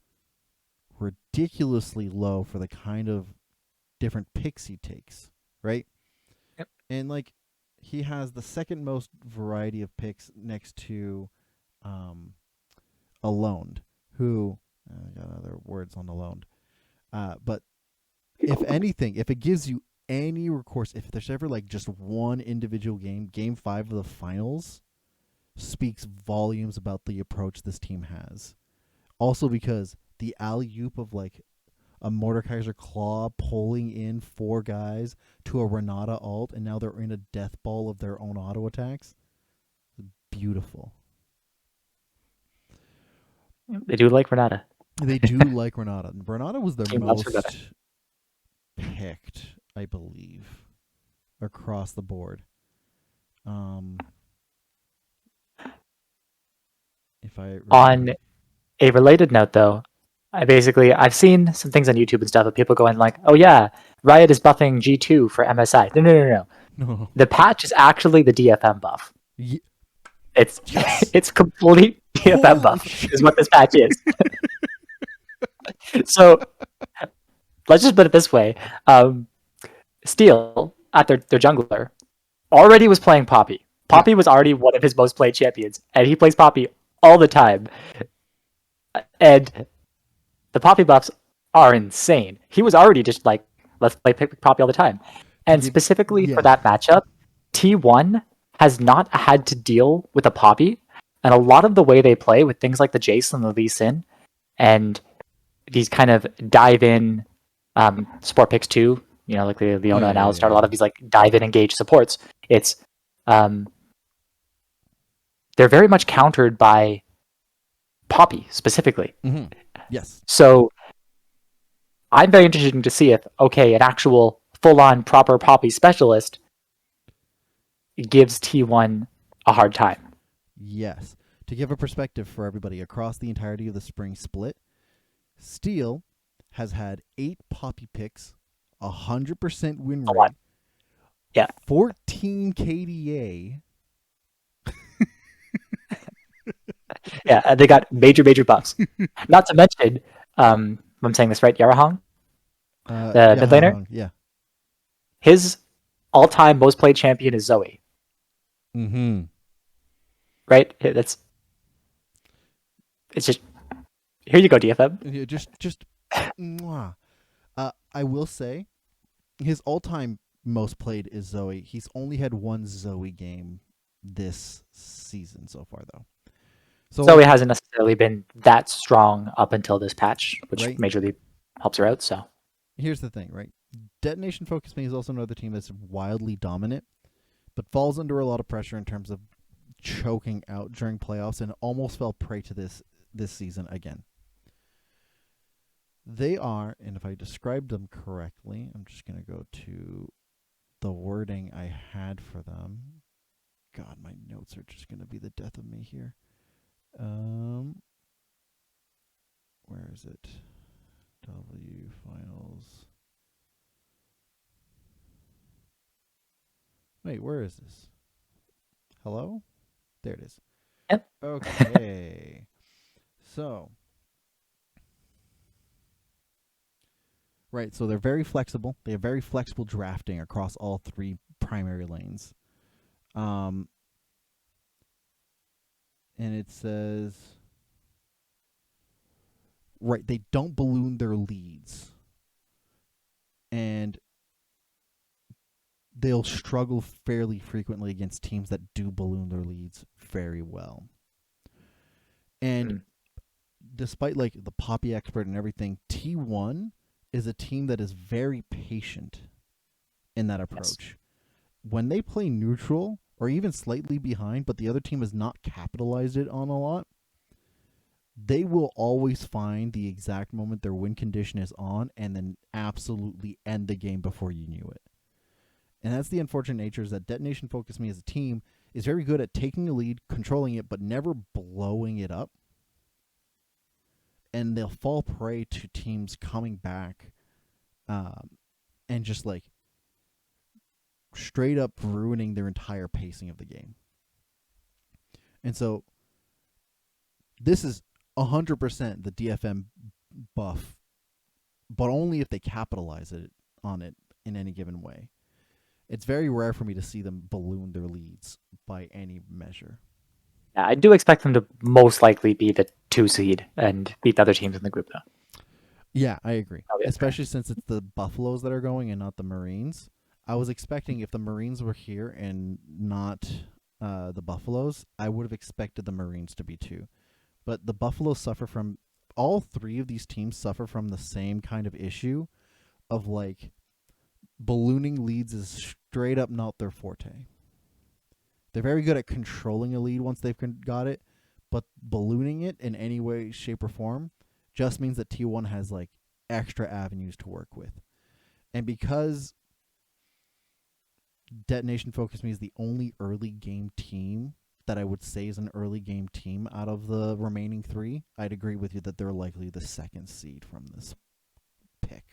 ridiculously low for the kind of different picks he takes, right? Yep. And like he has the second most variety of picks next to um Alone, who I got other words on Alone. But if anything, if it gives you any recourse, if there's ever like just one individual game, game 5 of the finals speaks volumes about the approach this team has. Also because the alley oop of like a Mordekaiser Claw pulling in four guys to a Renata ult, and now they're in a death ball of their own auto attacks. Beautiful. they do like Renata. They do like Renata. Renata was their Team loves Renata. most picked, I believe, across the board. Um, if I On remember, a related note, though, I've seen some things on YouTube and stuff of people going like, "Oh yeah, Riot is buffing G2 for MSI." No, no, no, no. no, The patch is actually the DFM buff. Ye- It's yes, it's complete DFM holy buff shit! is what this patch is. So let's just put it this way: Steel at their jungler already was playing Poppy. Yeah, Poppy was already one of his most played champions, and he plays Poppy all the time. And the Poppy buffs are insane. He was already just like, let's play pick Poppy all the time. to And give, specifically for yeah, that matchup, T1 has not had to deal with a Poppy. And a lot of the way they play with things like the Jace and the Lee Sin and these kind of dive in support picks too, like the oh Leona yeah, and yeah, Alistar, a yeah, lot of these like dive in engage supports. It's um, they're very much countered by Poppy specifically. yeah. Yes, So I'm very interested to see if, okay, an actual full on proper Poppy specialist gives T1 a hard time. yes. To give a perspective for everybody across the entirety of the spring split, Steel has had 8 poppy picks, 100% win A lot. rate, Yeah. 14 KDA. Yeah. They got major, major buffs. Not to mention, if I'm saying this right, Yarahong, the Yeah, mid laner, yeah. his all time most played champion is Zoe, Mm-hmm. right? It's just, here you go, DFM. Yeah, just, mwah. I will say his all-time most played is Zoe. He's only had one Zoe game this season so far, though. So, Zoe like, hasn't necessarily been that strong up until this patch, which right? majorly helps her out. So Here's the thing, right? Detonation Focus Me is also another team that's wildly dominant, but falls under a lot of pressure in terms of choking out during playoffs, and almost fell prey to this season again. They are, and if I described them correctly, I'm just going to go to the wording I had for them. God, my notes are just going to be the death of me here. Where is it? W finals. Wait, where is this? Hello? There it is. Yep. Okay. So, right, so they're very flexible. They have very flexible drafting across all three primary lanes. And it says, right, they don't balloon their leads. And they'll struggle fairly frequently against teams that do balloon their leads very well. And despite like the Poppy expert and everything, T1 is a team that is very patient in that approach. Yes. When they play neutral or even slightly behind, but the other team has not capitalized it on a lot, they will always find the exact moment their win condition is on and then absolutely end the game before you knew it. And that's the unfortunate nature, is that Detonation Focus Me as a team is very good at taking a lead, controlling it, but never blowing it up. And they'll fall prey to teams coming back and just like straight up ruining their entire pacing of the game. And so this is 100% the DFM buff, but only if they capitalize on it in any given way. It's very rare for me to see them balloon their leads by any measure. Yeah, I do expect them to most likely be the 2 seed and beat the other teams in the group, though. Yeah, I agree. Especially since it's the Buffalos that are going and not the Marines. I was expecting if the Marines were here and not the Buffalos, I would have expected the Marines to be 2. But the Buffalos suffer from, all three of these teams suffer from the same kind of issue of like ballooning leads is straight up not their forte. They're very good at controlling a lead once they've got it, but ballooning it in any way, shape, or form just means that T1 has like extra avenues to work with. And because Detonation Focus Me is the only early game team that I would say is an early game team out of the remaining 3, I'd agree with you that they're likely the 2nd seed from this pick.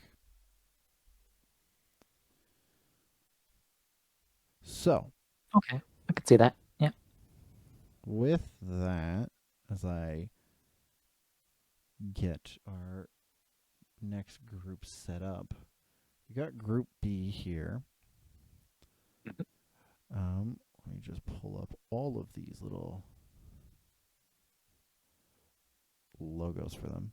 So, okay, I could see that. Yeah. With that, as I get our next group set up, we got Group B here. Let me just pull up all of these little logos for them.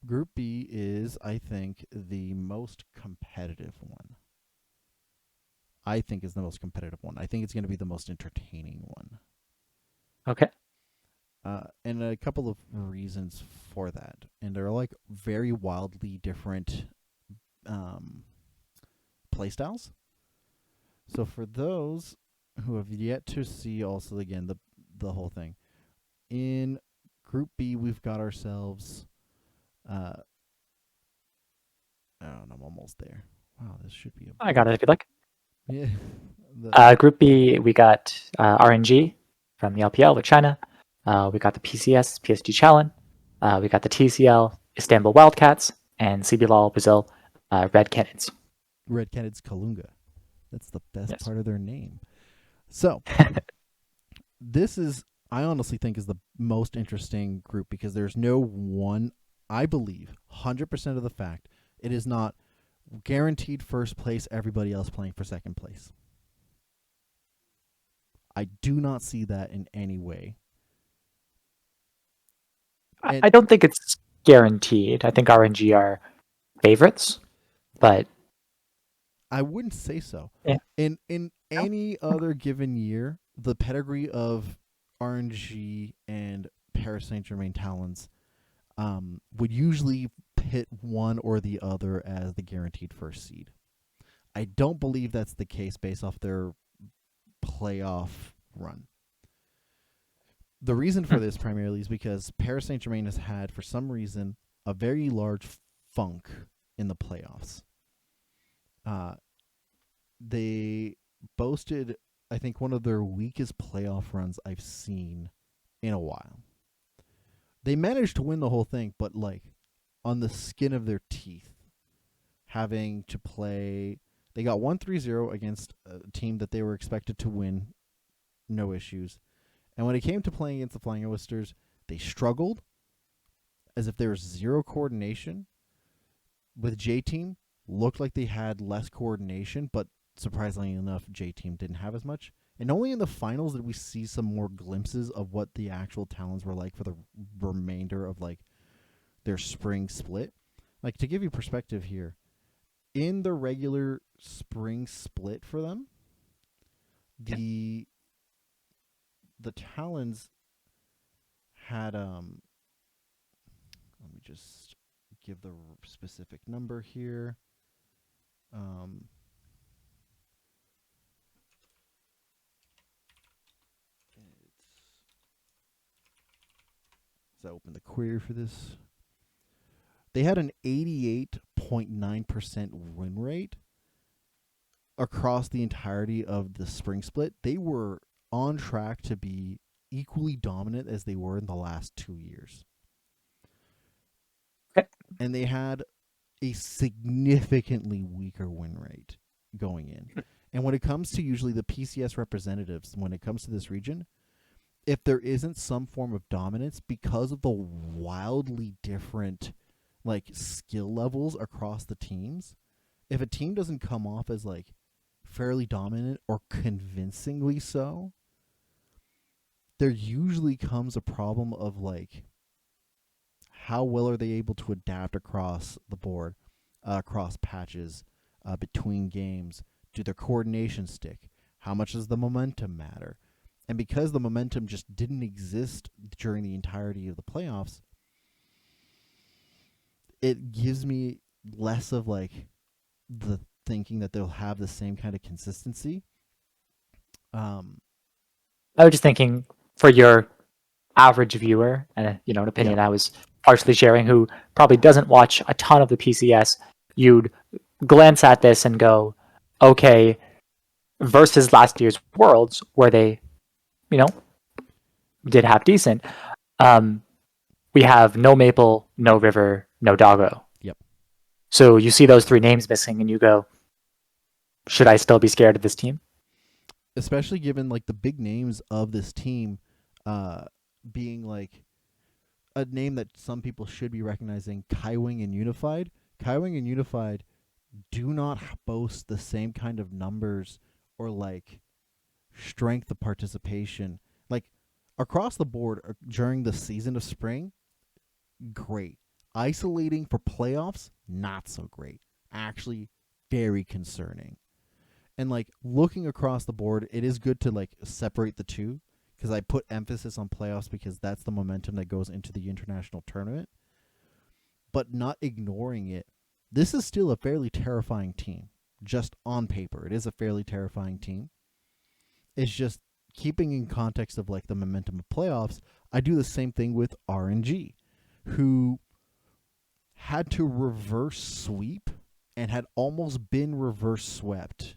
Group B is, I think, the most competitive one. I think is the most competitive one. I think it's going to be the most entertaining one. Okay. And a couple of reasons for that. And they're like very wildly different playstyles. So for those who have yet to see also, again, the whole thing, in Group B, we've got ourselves... oh, I'm almost there. Wow, this should be I got it if you'd like. Yeah. Group B, we got RNG from the LPL with China. We got the PCS, PSG Challenge. We got the TCL, Istanbul Wildcats, and CBLOL Brazil, Red Canids. Red Canids Kalunga. That's the best part of their name. So, this is, I honestly think, is the most interesting group because there's no one, I believe, 100% of the fact, it is not guaranteed first place, everybody else playing for second place. I do not see that in any way. I don't think it's guaranteed. I think RNG are favorites, but I wouldn't say so. Yeah. In any other given year, the pedigree of RNG and Paris Saint-Germain Talons would usually pit one or the other as the guaranteed first seed. I don't believe that's the case based off their playoff run. The reason for this primarily is because Paris Saint-Germain has had, for some reason, a very large funk in the playoffs. they boasted, I think, one of their weakest playoff runs I've seen in a while. They managed to win the whole thing, but like on the skin of their teeth, having to play. They got 1-3-0 against a team that they were expected to win, no issues. And when it came to playing against the Flying Oysters, they struggled as if there was zero coordination. With J Team, looked like they had less coordination, but surprisingly enough, J Team didn't have as much. And only in the finals did we see some more glimpses of what the actual talents were like for the remainder of like their spring split. Like to give you perspective here, in the regular spring split for them, the Talons had let me just give the specific number here. Let's open the query for this. They had an 88.9% win rate across the entirety of the spring split. They were on track to be equally dominant as they were in the last 2 years. Okay. And they had a significantly weaker win rate going in. And when it comes to usually the PCS representatives, when it comes to this region, if there isn't some form of dominance because of the wildly different like skill levels across the teams, if a team doesn't come off as like fairly dominant or convincingly so, there usually comes a problem of like how well are they able to adapt across the board, across patches, between games? Do their coordination stick? How much does the momentum matter? And because the momentum just didn't exist during the entirety of the playoffs, it gives me less of like the thinking that they'll have the same kind of consistency. I was just thinking for your average viewer, and an opinion I was partially sharing, who probably doesn't watch a ton of the PCS, you'd glance at this and go, okay, versus last year's Worlds, where they, did half decent. We have no Maple, no River, no Doggo. Yep. So you see those three names missing, and you go, should I still be scared of this team? Especially given like the big names of this team, being like a name that some people should be recognizing, Kaiwing and Unified. Kaiwing and Unified do not boast the same kind of numbers or like strength of participation. Like across the board during the season of spring, great. Isolating for playoffs, not so great. Actually, very concerning. And like looking across the board, it is good to like separate the two because I put emphasis on playoffs because that's the momentum that goes into the international tournament. But not ignoring it, this is still a fairly terrifying team. Just on paper, it is a fairly terrifying team. It's just keeping in context of like the momentum of playoffs. I do the same thing with RNG, who had to reverse sweep and had almost been reverse swept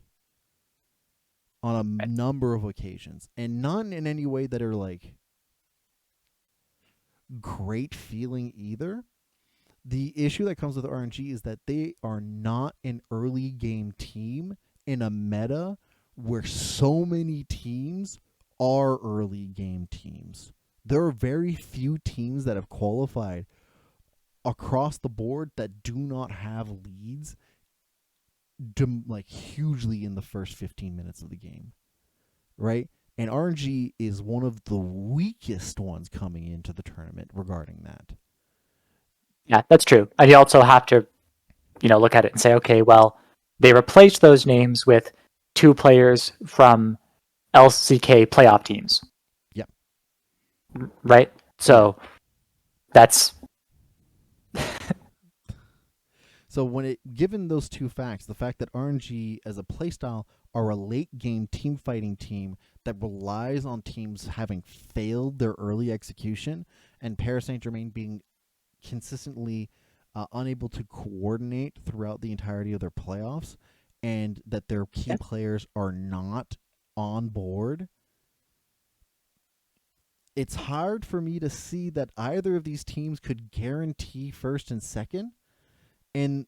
on a number of occasions, and none in any way that are like great feeling either. The issue that comes with RNG is that they are not an early game team in a meta where so many teams are early game teams. There are very few teams that have qualified across the board that do not have leads like hugely in the first 15 minutes of the game, right? And RNG is one of the weakest ones coming into the tournament regarding that. Yeah, that's true. And you also have to, look at it and say, okay, well, they replaced those names with two players from LCK playoff teams. Yeah. Right? So that's... So when it given those two facts, the fact that RNG as a playstyle are a late game team fighting team that relies on teams having failed their early execution, and Paris Saint Germain being consistently unable to coordinate throughout the entirety of their playoffs, and that their key players are not on board, it's hard for me to see that either of these teams could guarantee first and second. And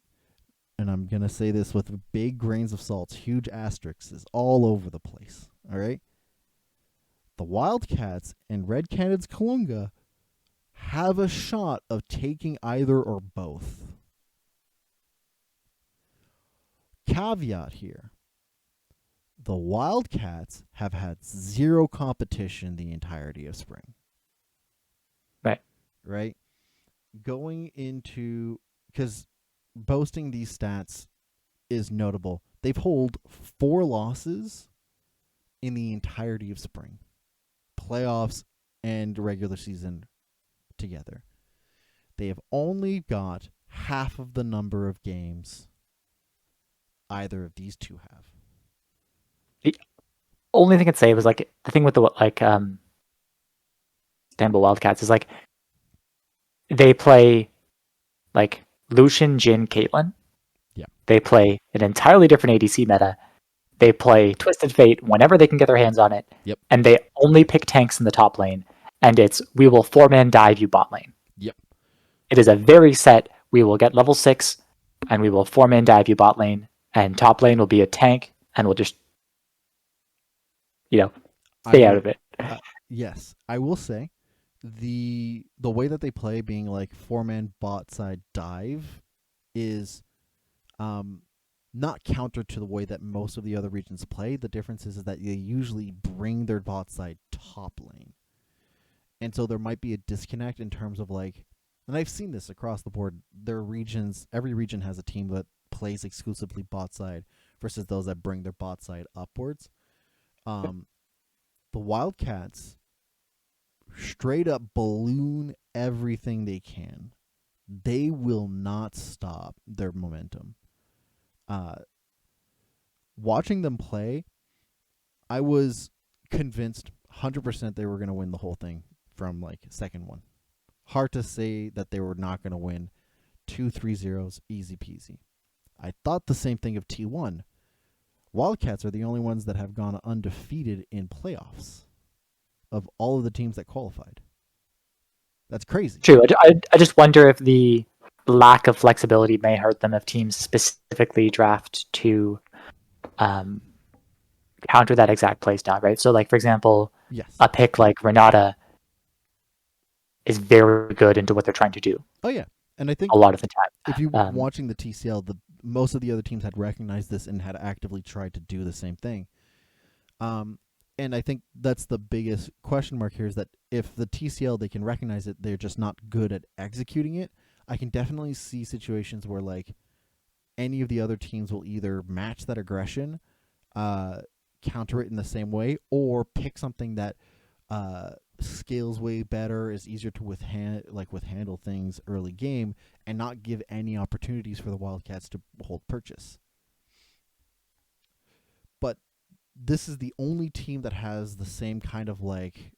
I'm going to say this with big grains of salt, huge asterisks is all over the place. All right? The Wildcats and Red Canids Kalunga have a shot of taking either or both. Caveat here. The Wildcats have had zero competition the entirety of spring. Right. Right? Going into, because boasting these stats is notable. They've held 4 losses in the entirety of spring, playoffs and regular season together. They have only got half of the number of games either of these two have. The only thing I'd say was like the thing with the Istanbul Wildcats is like they play like Lucian, Jin, Caitlyn. Yeah. They play an entirely different ADC meta. They play Twisted Fate whenever they can get their hands on it. Yep. And they only pick tanks in the top lane. And it's we will 4-man dive you bot lane. Yep. It is a very set, we will get level 6 and we will 4-man dive you bot lane. And top lane will be a tank and we'll just, stay out of it. Yes. I will say the way that they play being like 4-man bot side dive is not counter to the way that most of the other regions play. The difference is that they usually bring their bot side top lane. And so there might be a disconnect in terms of like, and I've seen this across the board, their regions, every region has a team that plays exclusively bot side versus those that bring their bot side upwards. The Wildcats straight up balloon everything they can. They will not stop their momentum. Watching them play, I was convinced 100% they were going to win the whole thing from like second one. Hard to say that they were not going to win. 2-3-0s, easy peasy. I thought the same thing of T1. Wildcats are the only ones that have gone undefeated in playoffs of all of the teams that qualified. That's crazy. True. I just wonder if the lack of flexibility may hurt them if teams specifically draft to counter that exact play style, right? So, like, for example, Yes. a pick like Renata is very good into what they're trying to do. Oh, yeah. And I think a lot of the time. If you were watching the TCL, most of the other teams had recognized this and had actively tried to do the same thing. And I think that's the biggest question mark here is that if the TCL, they can recognize it, they're just not good at executing it. I can definitely see situations where like any of the other teams will either match that aggression, counter it in the same way, or pick something that scales way better, is easier to handle things early game, and not give any opportunities for the Wildcats to hold purchase. But this is the only team that has the same kind of like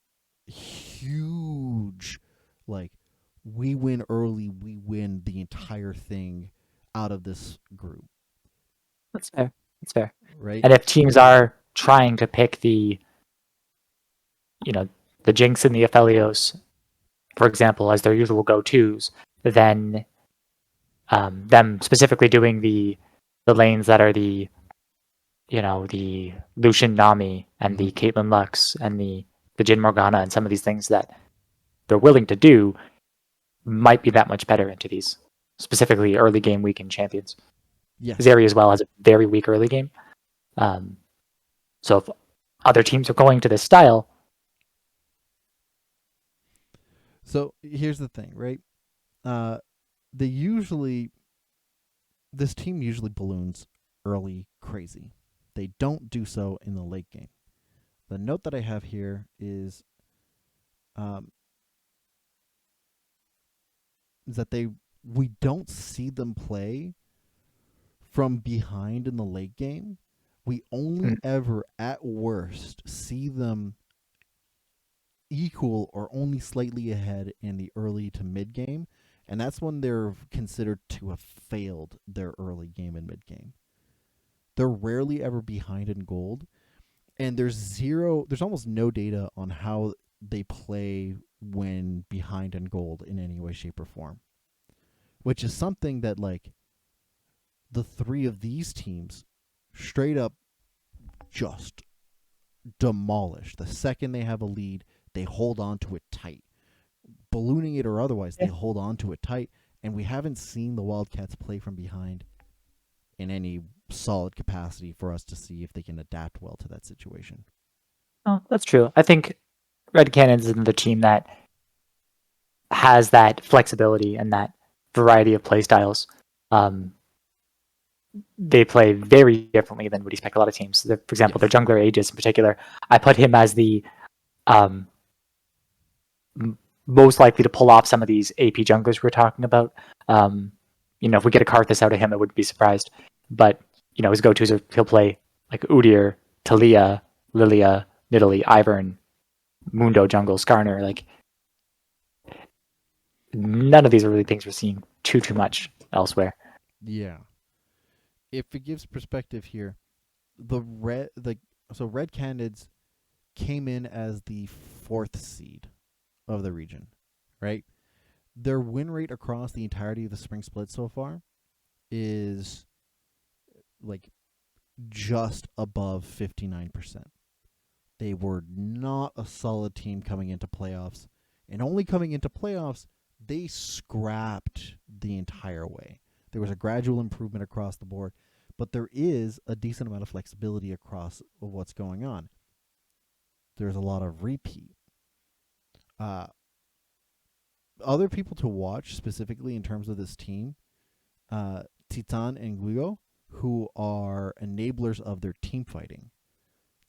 huge, like, we win early, we win the entire thing out of this group. That's fair. That's fair. Right? And if teams are trying to pick the Jinx and the Aphelios, for example, as their usual go-tos, then them specifically doing the lanes that are the Lucian Nami and the Caitlyn Lux and the Jin Morgana and some of these things that they're willing to do might be that much better into these, specifically early game weekend champions. Yes. Zeri as well has a very weak early game. So if other teams are going to this style. So here's the thing, right? This team usually balloons early crazy. They don't do so in the late game. The note that I have here is that we don't see them play from behind in the late game. We only ever, at worst, see them equal or only slightly ahead in the early to mid game, and that's when they're considered to have failed their early game and mid game. They're rarely ever behind in gold, and there's almost no data on how they play when behind in gold in any way, shape, or form. Which is something that like the three of these teams straight up just demolish. The second they have a lead, they hold on to it tight. Ballooning it or otherwise, they Yeah. hold on to it tight. And we haven't seen the Wildcats play from behind in any solid capacity for us to see if they can adapt well to that situation. Oh, that's true. I think Red Cannons is the team that has that flexibility and that variety of play styles. Um, they play very differently than would expect a lot of teams. For example, their Yes. jungler Aegis in particular, I put him as the um, most likely to pull off some of these AP junglers we're talking about. Um, if we get a Karthus out of him, I wouldn't be surprised. But his go-tos are he'll play like Udyr, Talia, Lilia, Nidalee, Ivern, Mundo jungle, Skarner. Like none of these are really things we're seeing too much elsewhere. Yeah. If it gives perspective here, Red Canids came in as the fourth seed of the region, right? Their win rate across the entirety of the spring split so far is like just above 59%. They were not a solid team coming into playoffs, and only coming into playoffs, they scrapped the entire way. There was a gradual improvement across the board, but there is a decent amount of flexibility across what's going on. There's a lot of repeat. Uh, Other people to watch specifically in terms of this team, Titan and Guigo, who are enablers of their team fighting.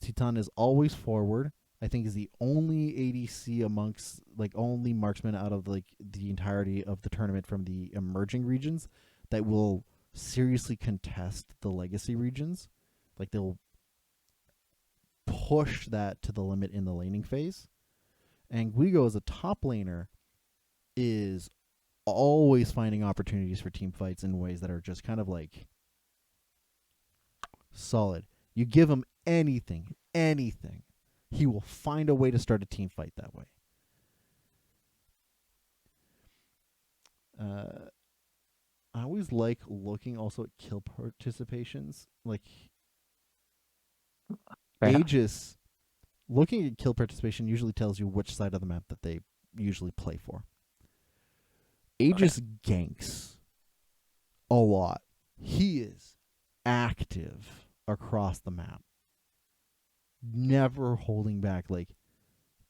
Titan is always forward. I think is the only ADC amongst only marksman out of the entirety of the tournament from the emerging regions that will seriously contest the legacy regions. Like they'll push that to the limit in the laning phase. And Guigo as a top laner is always finding opportunities for team fights in ways that are just kind of like solid. You give him anything, he will find a way to start a team fight that way. I always like looking also at kill participations. Like Fair enough. Aegis, looking at kill participation usually tells you which side of the map that they usually play for. Aegis ganks a lot. He is active across the map, never holding back. Like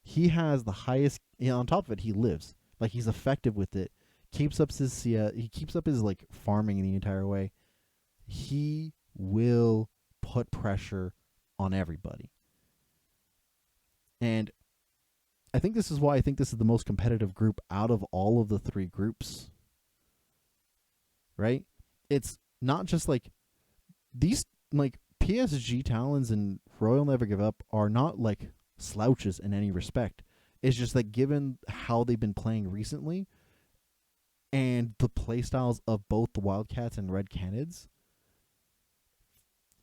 he has the highest. On top of it, he lives. Like he's effective with it. Keeps up his he keeps up his like farming the entire way. He will put pressure on everybody, and I think this is why I think this is the most competitive group out of all of the three groups. Right? It's not just like these like PSG Talons and Royal Never Give Up are not like slouches in any respect. It's just that given how they've been playing recently and the playstyles of both the Wildcats and Red Canids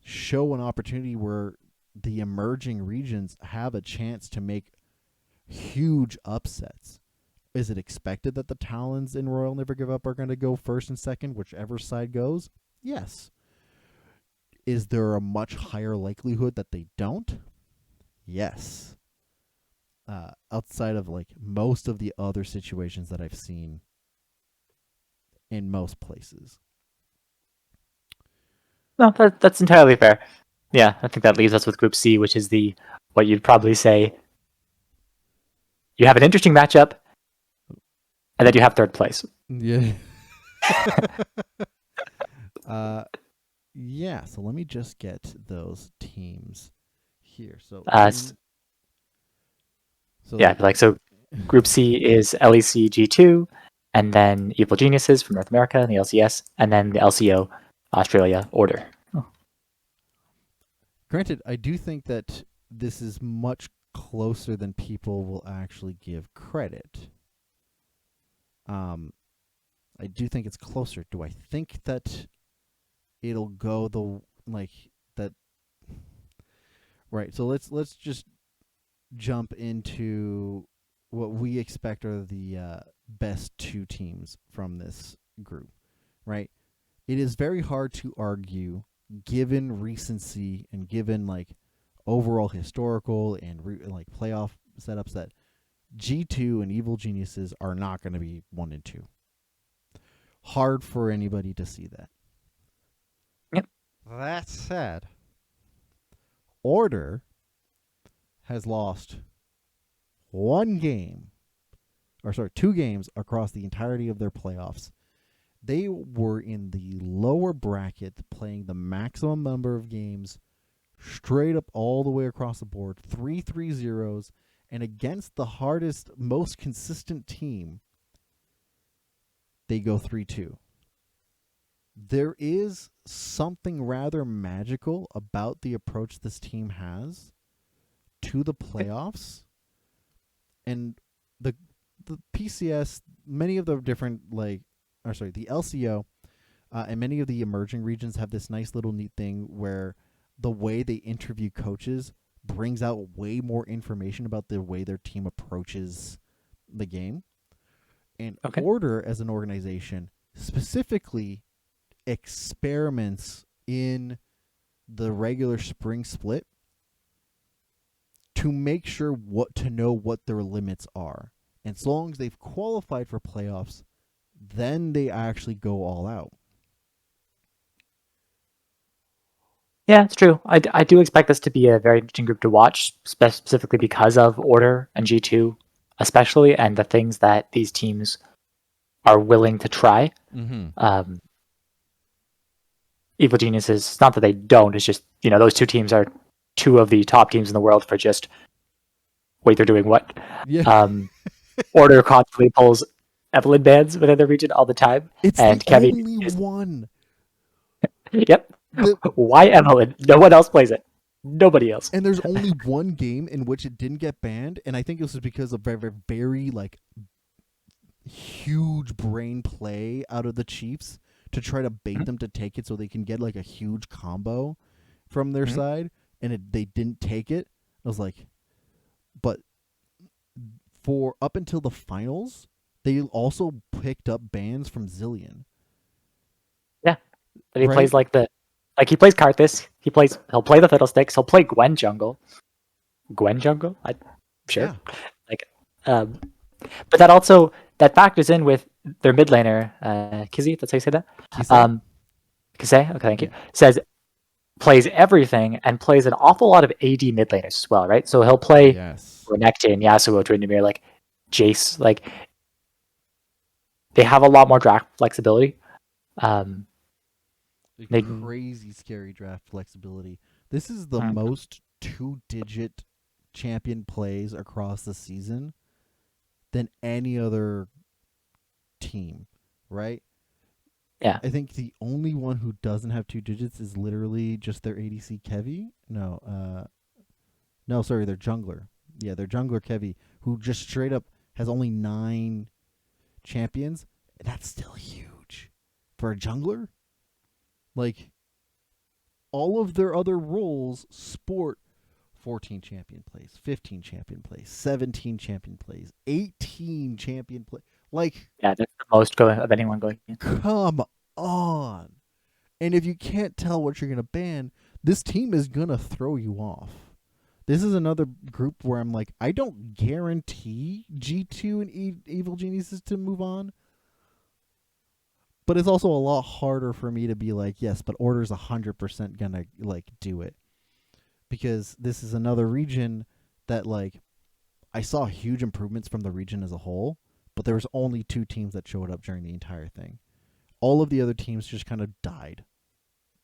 show an opportunity where the emerging regions have a chance to make huge upsets. Is it expected that the Talons in Royal Never Give Up are going to go first and second, whichever side goes? Yes. Is there a much higher likelihood that they don't? Yes. Outside of like most of the other situations that I've seen in most places. No, that's entirely fair. Yeah, I think that leaves us with Group C, which is the what you'd probably say you have an interesting matchup, and then you have third place. Yeah. Yeah, so let me just get those teams here. So yeah, like so Group C is LEC G2, and then Evil Geniuses from North America and the LCS, and then the LCO Australia order. Oh. Granted, I do think that this is much closer than people will actually give credit. I do think it's closer. Do I think that it'll go the like Right. So let's just jump into what we expect are the best two teams from this group. Right. It is very hard to argue, given recency and given like overall historical and like playoff setups, that G2 and Evil Geniuses are not going to be 1 and 2. Hard for anybody to see that. Yep. That said, Order has lost 2 games across the entirety of their playoffs. They were in the lower bracket, playing the maximum number of games, straight up all the way across the board, 3-3-0s, and against the hardest, most consistent team, they go 3-2. There is something rather magical about the approach this team has to the playoffs, and the PCS, many of the different the LCO, and many of the emerging regions have this nice little neat thing where the way they interview coaches brings out way more information about the way their team approaches the game. And Okay. Order as an organization specifically experiments in the regular spring split to make sure what their limits are. And so long as they've qualified for playoffs, then they actually go all out. Yeah, it's true. I do expect this to be a very interesting group to watch, specifically because of Order and G2, especially, and the things that these teams are willing to try. Mm-hmm. Evil Geniuses, it's not that they don't, it's just, those two teams are two of the top teams in the world for just, wait, they're doing what? Yeah. Order constantly pulls Evelyn bans within their region all the time. It's and the Kevy only one. Yep. Why Evelyn? No one else plays it. Nobody else. And there's only one game in which it didn't get banned, and I think this is because of very, very, very like huge brain play out of the Chiefs to try to bait them to take it so they can get like a huge combo from their side, and they didn't take it. I was like, but for up until the finals, they also picked up bans from Zillion. Yeah, but he Right? plays he plays Karthus. He'll play the Fiddlesticks. He'll play Gwen jungle. Gwen jungle? I'm sure. Yeah. Like, but that factors in with their mid laner, Kizzy. That's how you say that. Kisei? Kisei. Okay, thank you. Says plays everything and plays an awful lot of AD mid laners as well, right? So he'll play Renekton, Yasuo, Tryndamere, like Jace. Like they have a lot more draft flexibility. Crazy scary draft flexibility. This is the most 2-digit champion plays across the season than any other team, right? Yeah. I think the only one who doesn't have 2 digits is literally just their ADC Kevy. No, sorry, their jungler. Yeah, their jungler Kevy, who just straight up has only 9 champions. That's still huge for a jungler. Like, all of their other roles sport 14 champion plays, 15 champion plays, 17 champion plays, 18 champion plays. Like, yeah, that's the most of anyone going in. Come on. And if you can't tell what you're going to ban, this team is going to throw you off. This is another group where I'm like, I don't guarantee G2 and Evil Geniuses to move on. But it's also a lot harder for me to be like, yes, but Order's 100% going to like do it. Because this is another region that like I saw huge improvements from the region as a whole, but there was only 2 teams that showed up during the entire thing. All of the other teams just kind of died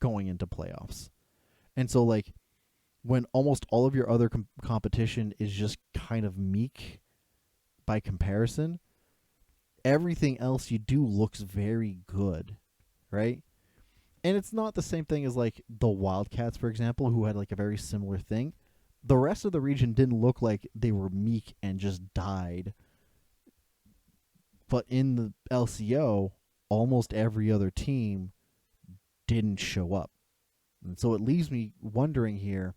going into playoffs. And so like when almost all of your other competition is just kind of meek by comparison, everything else you do looks very good, right? And it's not the same thing as like the Wildcats, for example, who had like a very similar thing. The rest of the region didn't look like they were meek and just died. But in the LCO, almost every other team didn't show up. And so it leaves me wondering here,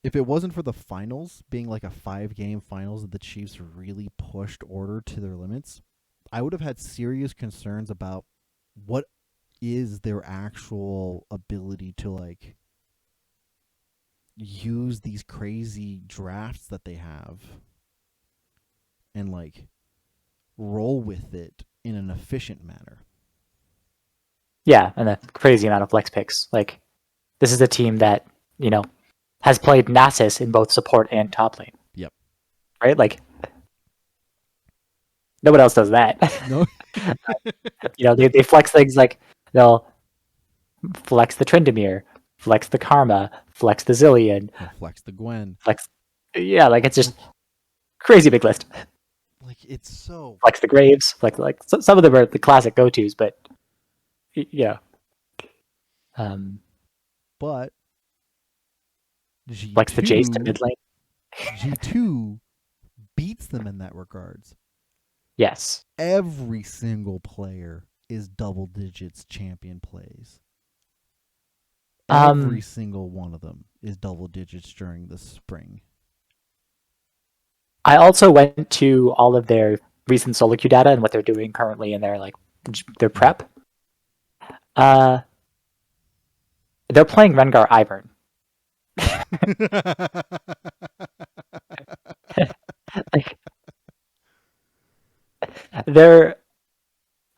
if it wasn't for the finals being like a 5-game finals that the Chiefs really pushed order to their limits, I would have had serious concerns about what is their actual ability to like use these crazy drafts that they have and like roll with it in an efficient manner. Yeah, and a crazy amount of flex picks. Like, this is a team that, has played Nasus in both support and top lane. Yep. Right? Like, no one else does that. No. They flex things like they'll flex the Tryndamere, flex the Karma, flex the Zillion, He'll flex the Gwen. flex. Yeah, like it's just crazy big list. Like it's so Flex the Graves, like some of them are the classic go tos, but yeah. But Flex the Jace to G2 mid lane. G2 beats them in that regards. Yes. Every single player is double digits champion plays. Every single one of them is double digits during the spring. I also went to all of their recent solo queue data and what they're doing currently in their prep. They're playing Rengar Ivern. Like, they're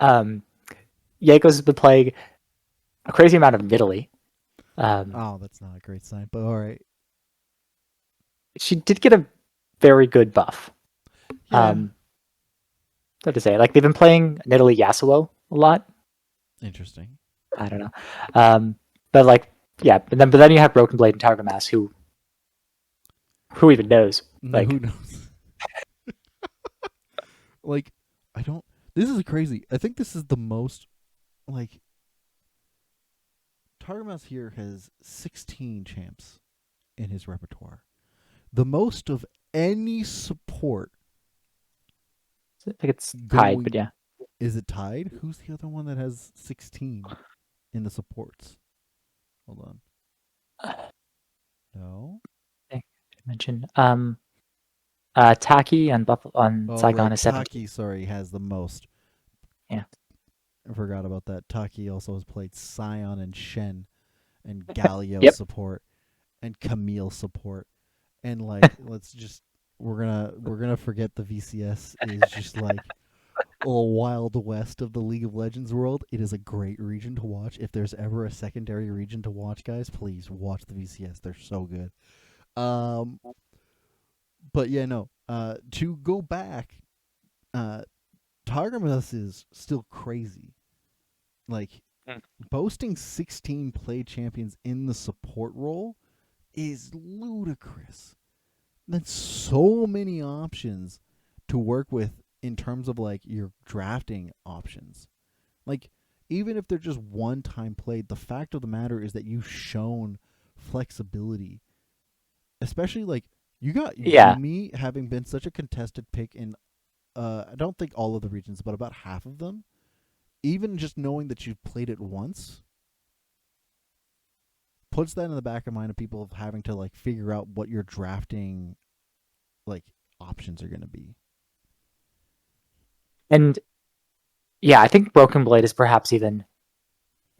Jaeger's been playing a crazy amount of Nidalee. Oh, that's not a great sign, but all right. She did get a very good buff. Yeah. What to say? Like, they've been playing Nidalee Yasuo a lot. Interesting. I don't know. But like, yeah. But then you have Broken Blade and Targamas, who even knows? No, Like, who knows? Like, I don't. This is crazy. I think this is the most like Targamas here has 16 champs in his repertoire. The most of any support. I think it's Going, tied, but yeah. Is it tied? Who's the other one that has 16 in the supports? Hold on. No. I think I mentioned Taki on Saigon Right. is 17. Taki, sorry, has the most. Yeah. I forgot about that. Taki also has played Scion and Shen and Galio Yep. support and Camille support. And like we're gonna forget the VCS is just like a wild west of the League of Legends world. It is a great region to watch. If there's ever a secondary region to watch, guys, please watch the VCS. They're so good. But yeah, no. To go back, Targamas is still crazy. Like boasting 16 play champions in the support role is ludicrous. That's so many options to work with in terms of like your drafting options. Like even if they're just one time played, the fact of the matter is that you've shown flexibility. Especially like you got Yumi having been such a contested pick in I don't think all of the regions, but about half of them. Even just knowing that you've played it once puts that in the back of mind of people of having to like figure out what your drafting like options are going to be. And yeah, I think Broken Blade is perhaps even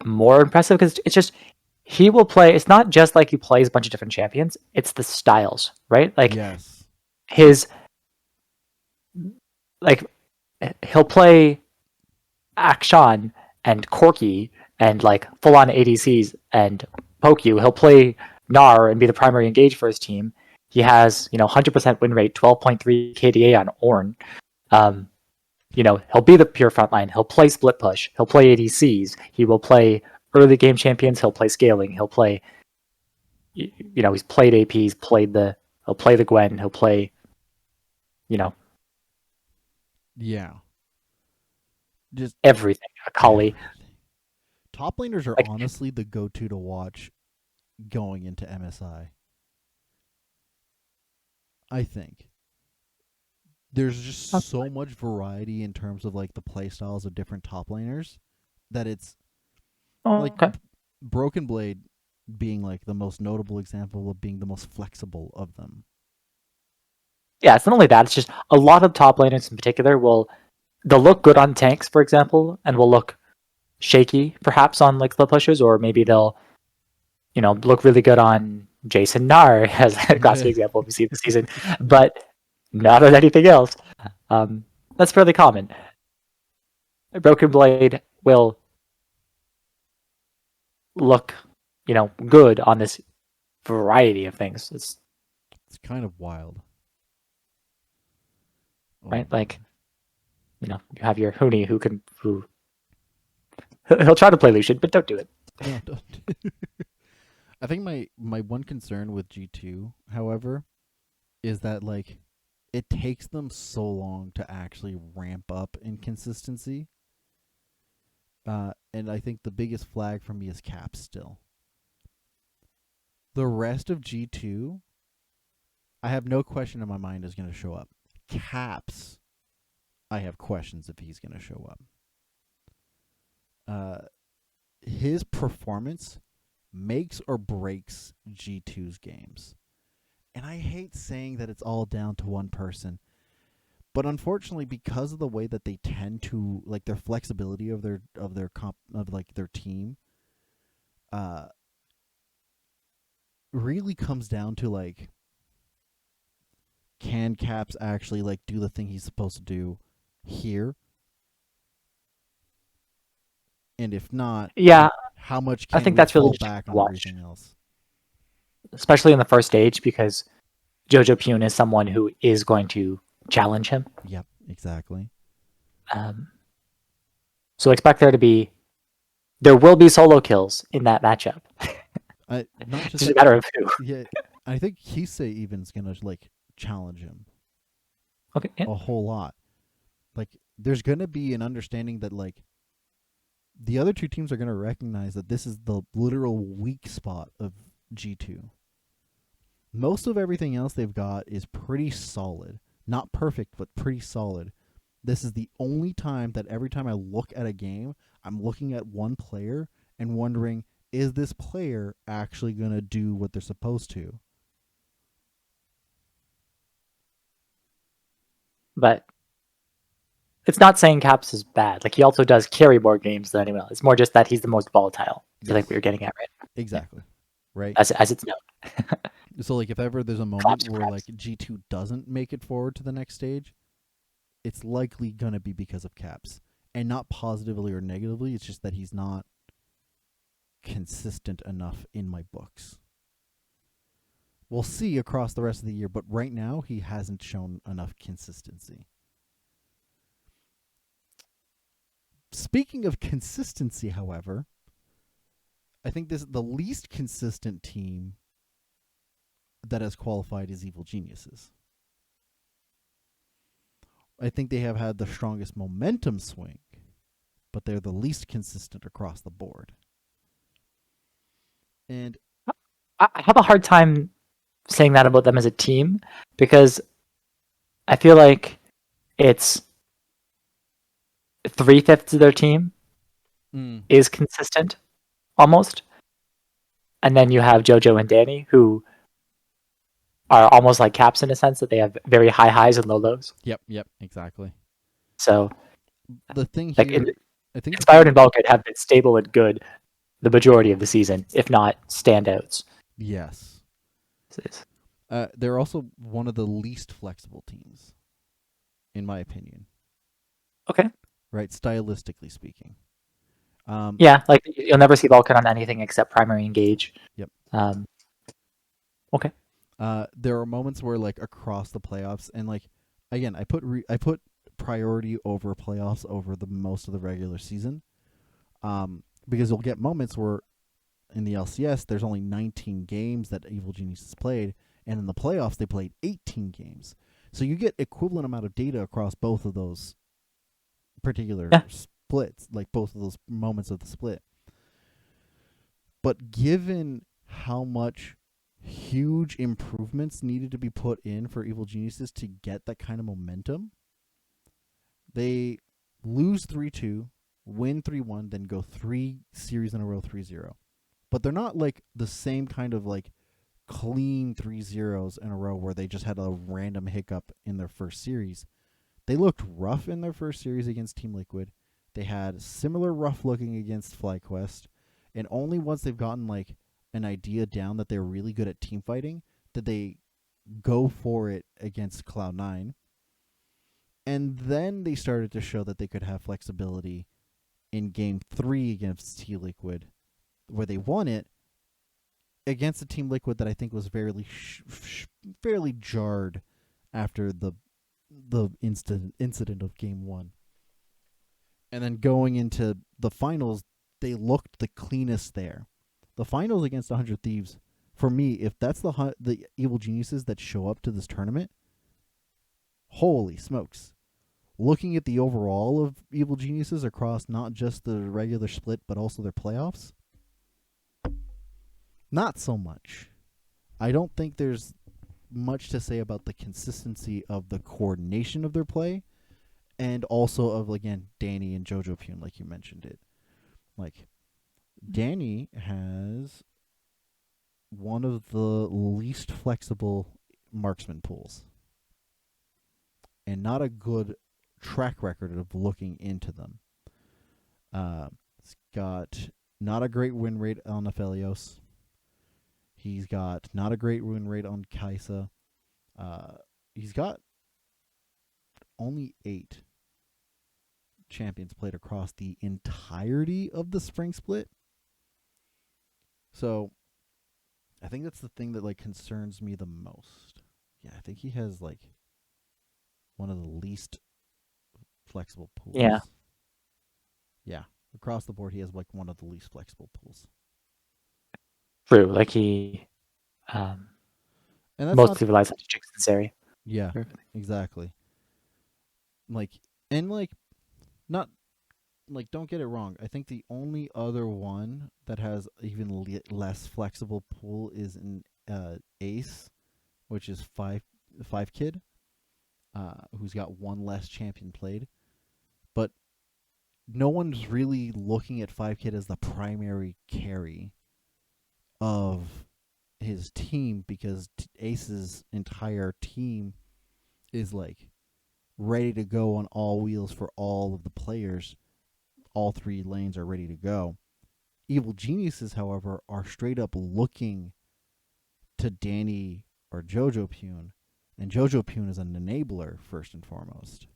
more impressive because it's just he will play. It's not just like he plays a bunch of different champions; it's the styles, right? Like yes, his like he'll play Akshan and Corki and like full on ADCs and poke you. He'll play Gnar and be the primary engage for his team. He has 100% win rate, 12.3 KDA on Ornn. He'll be the pure frontline. He'll play split push. He'll play ADCs. He will play early game champions. He'll play scaling. He'll play. He's played AP. He'll play the Gwen. He'll play. Yeah. Just everything. Akali. Top laners are honestly the go-to to watch going into MSI. I think. There's just so much variety in terms of like the play styles of different top laners that it's like Broken Blade being like the most notable example of being the most flexible of them. Yeah, it's not only that. It's just a lot of top laners in particular they'll look good on tanks, for example, and will look shaky perhaps on like the pushers, or maybe they'll look really good on Jason Nar as a classic example we see this season, but not on anything else. That's fairly common. Broken Blade will look, good on this variety of things. It's kind of wild. Oh Right, my like you have your Huni who he'll try to play Lucian, but don't do it. no, don't. I think my one concern with G2, however, is that like it takes them so long to actually ramp up in consistency. And I think the biggest flag for me is Caps still. The rest of G2, I have no question in my mind is going to show up. Caps, I have questions if he's going to show up. His performance makes or breaks G2's games. And I hate saying that it's all down to one person. But unfortunately, because of the way that they tend to like their flexibility of their team, uh, really comes down to like, can Caps actually like do the thing he's supposed to do here? And if not, Yeah, how much I can think we that's really fall interesting back to on watch, everything else? especially in the first stage, because Jojo Pune is someone who is going to challenge him. Yep, exactly. Um, so expect there will be solo kills in that matchup. Not It's just just a that. matter of who. Yeah, I think Hisei even's gonna like challenge him Okay, yeah. a whole lot. Like, there's gonna be an understanding that like the other two teams are gonna recognize that this is the literal weak spot of G2. Most of everything else they've got is pretty solid. Not perfect, but pretty solid. This is the only time that every time I look at a game, I'm looking at one player and wondering, is this player actually going to do what they're supposed to? But it's not saying Caps is bad. Like, he also does carry more games than anyone else. It's more just that he's the most volatile. I think we Yes, were getting at, right? Yeah. exactly. Right? As it's known. So, like, if ever there's a moment Props to where, like, Caps. G2 doesn't make it forward to the next stage, it's likely going to be because of Caps. And not positively or negatively, it's just that he's not consistent enough in my books. We'll see across the rest of the year, but right now he hasn't shown enough consistency. Speaking of consistency, however, I think this the least consistent team that has qualified is Evil Geniuses. I think they have had the strongest momentum swing, but they're the least consistent across the board. And I have a hard time saying that about them as a team because I feel like it's 3/5 of their team mm, is consistent almost. And then you have Jojo and Danny who are almost like Caps in a sense that they have very high highs and low lows. yep, exactly. So The thing like here, I think the Inspired and thing, Vulcan have been stable and good the majority of the season, if not standouts. yes, they're also one of the least flexible teams, in my opinion. Okay. Right, stylistically speaking. Um, Yeah, like you'll never see Vulcan on anything except primary engage. yep. Um, okay. There are moments where like across the playoffs, and like again, I put priority over playoffs over the most of the regular season, because you'll get moments where in the LCS there's only 19 games that Evil Genius has played, and in the playoffs they played 18 games. So you get equivalent amount of data across both of those particular Yeah. splits, like both of those moments of the split. But given how much huge improvements needed to be put in for Evil Geniuses to get that kind of momentum, they lose 3-2, win 3-1, then go 3 series in a row 3-0. but they're not like the same kind of like clean 3-0s in a row where they just had a random hiccup in their first series. They looked rough in their first series against Team Liquid. They had similar rough looking against FlyQuest, and only once they've gotten like an idea down that they're really good at team fighting did they go for it against Cloud9. And then they started to show that they could have flexibility in game 3 against Team Liquid, where they won it against a Team Liquid that I think was fairly jarred after the incident of game 1. And then going into the finals, they looked the cleanest there. The finals against 100 Thieves, for me, if that's the Evil Geniuses that show up to this tournament, holy smokes. Looking at the overall of Evil Geniuses across not just the regular split, but also their playoffs, not so much. I don't think there's much to say about the consistency of the coordination of their play, and also of, again, Danny and Jojo Pune, like you mentioned it. Like, Danny has one of the least flexible marksman pools, and not a good track record of looking into them. He's got not a great win rate on Aphelios. He's got not a great win rate on Kaisa. He's got only 8 champions played across the entirety of the spring split. So I think that's the thing that like concerns me the most. Yeah, I think he has like one of the least flexible pools. Yeah. Yeah. Across the board, he has like one of the least flexible pools. True. Like he and that's mostly relies on Jinx and Zeri. Yeah, exactly. Like, and like, not like, don't get it wrong. I think the only other one that has even less flexible pool is in Ace, which is five kid, who's got one less champion played. But no one's really looking at 5 kid as the primary carry of his team, because Ace's entire team is like ready to go on all wheels for all of the players. All 3 lanes are ready to go. Evil Geniuses, however, are straight up looking to Danny or Jojo Pune, and Jojo Pune is an enabler first and foremost.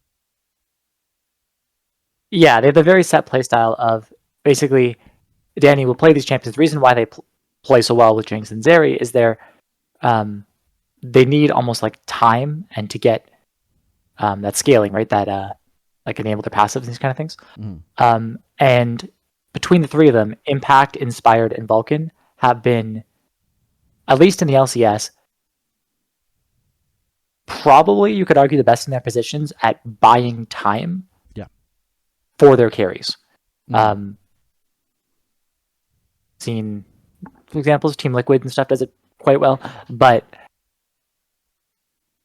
Yeah, they have a very set playstyle of basically Danny will play these champions. The reason why they play so well with Jinx and Zeri is they need almost like time and to get that scaling, right? That like enable their passives and these kind of things. And between the 3 of them, Impact, Inspired, and Vulcan have been, at least in the LCS, probably you could argue the best in their positions at buying time for their carries. Seen examples, Team Liquid and stuff does it quite well, but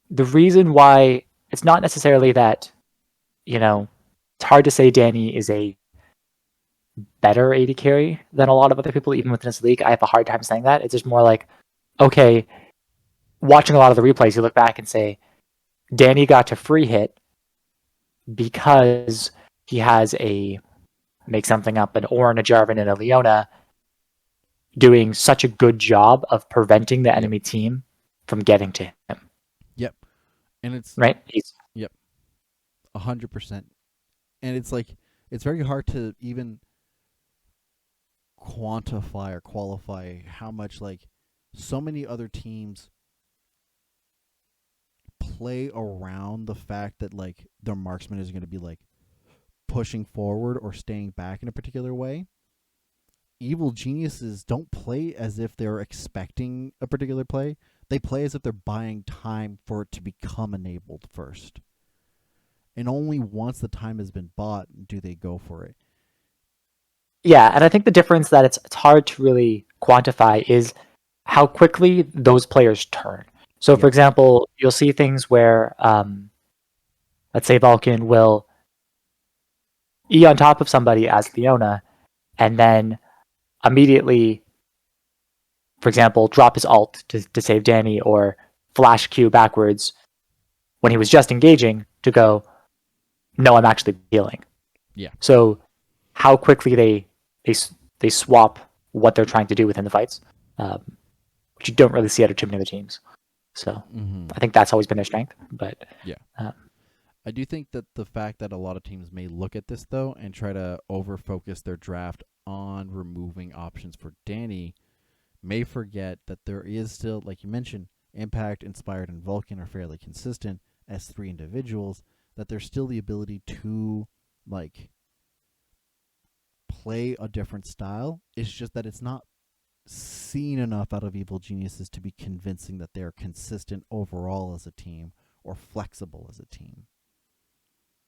the reason why it's not necessarily that, it's hard to say Danny is a better AD carry than a lot of other people, even within this league. I have a hard time saying that. It's just more like, okay, watching a lot of the replays, you look back and say, Danny got to free hit because he has make something up, an Ornn, a Jarvan, and a Leona doing such a good job of preventing the enemy team from getting to him. Yep. And it's right. 100%. And it's like, it's very hard to even quantify or qualify how much like so many other teams play around the fact that like their marksman is going to be like pushing forward or staying back in a particular way. Evil Geniuses don't play as if they're expecting a particular play. They play as if they're buying time for it to become enabled first. And only once the time has been bought do they go for it. Yeah, and I think the difference that it's hard to really quantify is how quickly those players turn. So, for example, you'll see things where, let's say Vulcan will E on top of somebody as Leona, and then immediately for example, drop his ult to save Danny, or flash Q backwards when he was just engaging to go, no, I'm actually healing. Yeah. So how quickly they swap what they're trying to do within the fights, which you don't really see out of too many other teams. So I think that's always been their strength. But yeah. I do think that the fact that a lot of teams may look at this, though, and try to over-focus their draft on removing options for Danny may forget that there is still, like you mentioned, Impact, Inspired, and Vulcan are fairly consistent as 3 individuals, that there's still the ability to, like, play a different style. It's just that it's not seen enough out of Evil Geniuses to be convincing that they're consistent overall as a team or flexible as a team.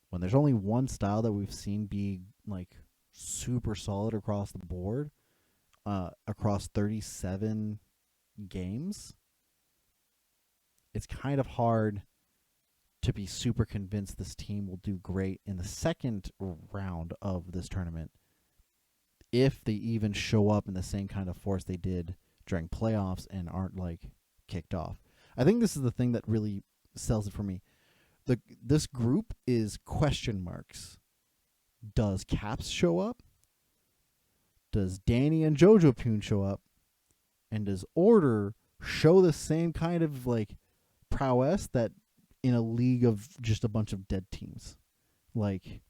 When there's only one style that we've seen be like super solid across the board, across 37 games, it's kind of hard to be super convinced this team will do great in the second round of this tournament if they even show up in the same kind of force they did during playoffs and aren't like kicked off. I think this is the thing that really sells it for me. This group is question marks. Does Caps show up? Does Danny and Jojo Poon show up? And does Order show the same kind of like prowess that in a league of just a bunch of dead teams? Like,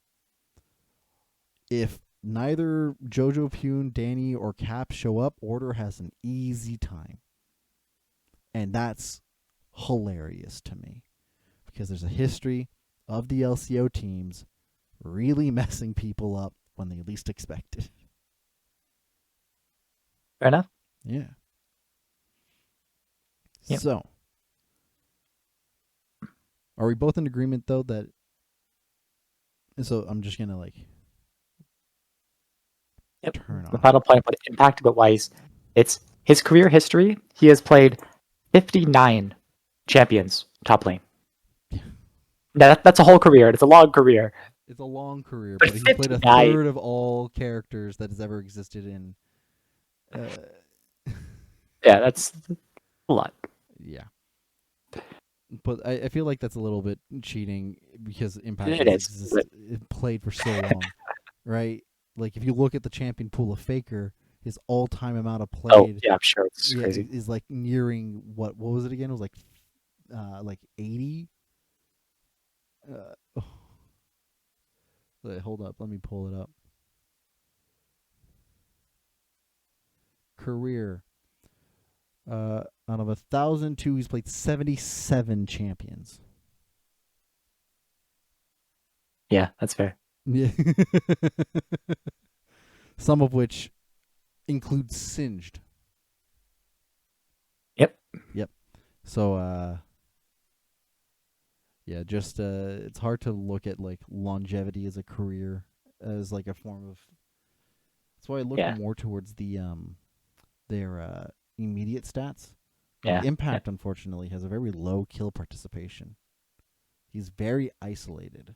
if neither Jojo Poon, Danny, or Cap show up, Order has an easy time. And that's hilarious to me, because there's a history of the LCO teams really messing people up when they least expect it. fair enough. Yeah. Yep. So, are we both in agreement, though, that... So, I'm just going to, like, turn The off. final point about Impact, about why it's his career history. He has played 59 champions top lane. That's a whole career. It's a long career. It's a long career, But but he's played a 59. third of all characters that has ever existed in... Yeah, that's a lot. Yeah. But I feel like that's a little bit cheating, because Impact It is. it played for so long, right? Like, if you look at the champion pool of Faker, his all-time amount of played... Oh, yeah, I'm sure. It's crazy. is like nearing... What was it again? It was like 80? Wait, hold up. Let me pull it up. Career. Out of 1,002, he's played 77 champions. Yeah, that's fair. Yeah. Some of which include Singed. Yep. So, yeah, just it's hard to look at like longevity as a career as like a form of... That's why I look more towards the their immediate stats. Yeah. Impact, unfortunately, has a very low kill participation. He's very isolated,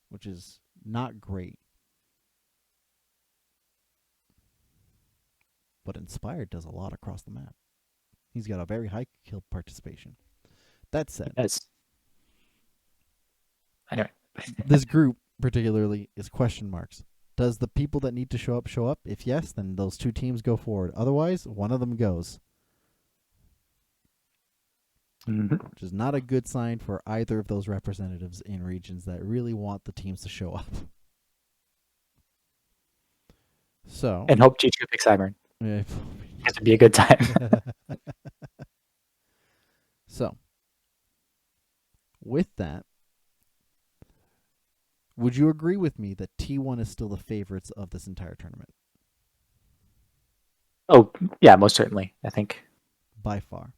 which is not great. But Inspired does a lot across the map. He's got a very high kill participation. That said, anyway, this group particularly is question marks. Does the people that need to show up show up? If yes, then those two teams go forward. Otherwise, one of them goes. Which is not a good sign for either of those representatives in regions that really want the teams to show up. So, and hope G2 picks Ivern. Yeah. It would be a good time. So, with that, would you agree with me that T1 is still the favorites of this entire tournament? Oh, yeah, most certainly, I think. By far.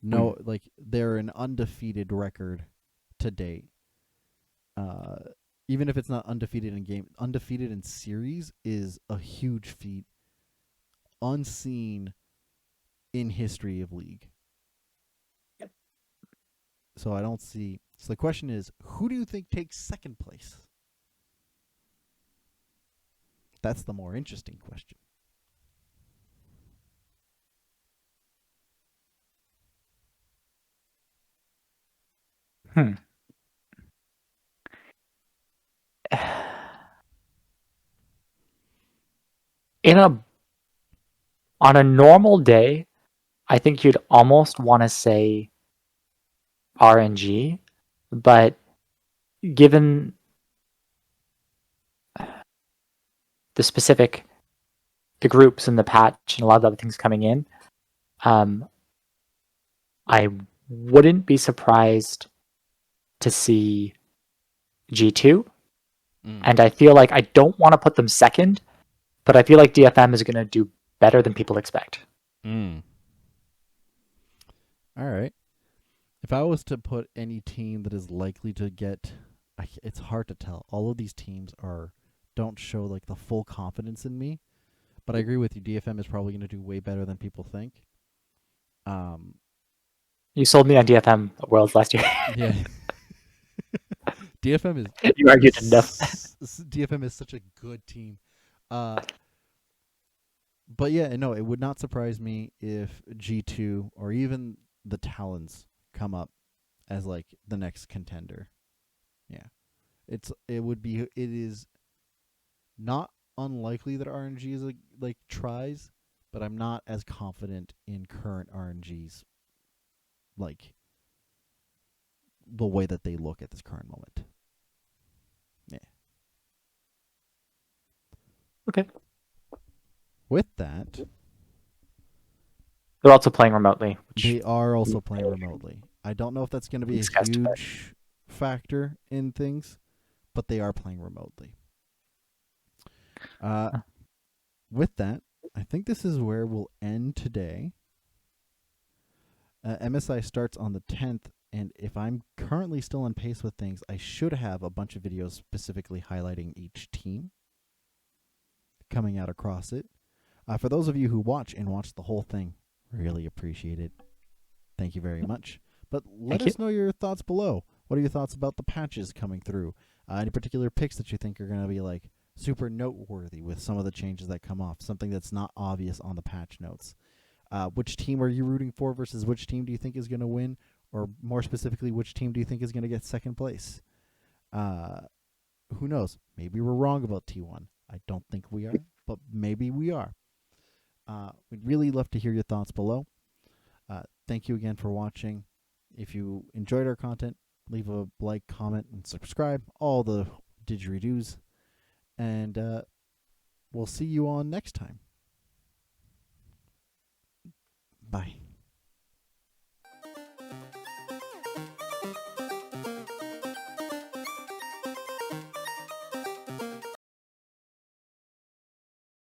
No, like, they're an undefeated record to date. Even if it's not undefeated in game, undefeated in series is a huge feat, unseen in history of League. Yep. So I don't see... So the question is, who do you think takes second place? That's the more interesting question. Hmm. In a on a normal day, I think you'd almost want to say RNG, but given the specific the groups and the patch and a lot of other things coming in, um, I wouldn't be surprised to see G2. Mm. And I feel like I don't want to put them second, but I feel like DFM is going to do better than people expect. Mm. All right. If I was to put any team that is likely to get, it's hard to tell. All of these teams don't show like the full confidence in me, but I agree with you. DFM is probably going to do way better than people think. Um, You sold me on DFM Worlds last year. yeah, DFM You argued enough. DFM is such a good team. Uh, but yeah, no, it would not surprise me if G2 or even the Talons come up as like the next contender. Yeah. It is not unlikely that RNG is like tries, but I'm not as confident in current RNGs like the way that they look at this current moment. Yeah. Okay. With that, They're also playing remotely, which they are also playing remotely. I don't know if that's going to be a discussed, but huge factor in things, but they are playing remotely. Uh, with that, I think this is where we'll end today. MSI starts on the 10th, and if I'm currently still on pace with things, I should have a bunch of videos specifically highlighting each team coming out across it. For those of you who watch and watch the whole thing, really appreciate it. Thank you very much. But let thank you. us know your thoughts below. What are your thoughts about the patches coming through? Any particular picks that you think are going to be like super noteworthy with some of the changes that come off? Something that's not obvious on the patch notes. Which team are you rooting for versus which team do you think is going to win? Or more specifically, which team do you think is going to get second place? Who knows? Maybe we're wrong about T1. I don't think we are, but maybe we are. We'd really love to hear your thoughts below. Thank you again for watching. If you enjoyed our content, leave a like, comment, and subscribe. All the didgeridoos. And we'll see you on next time. Bye.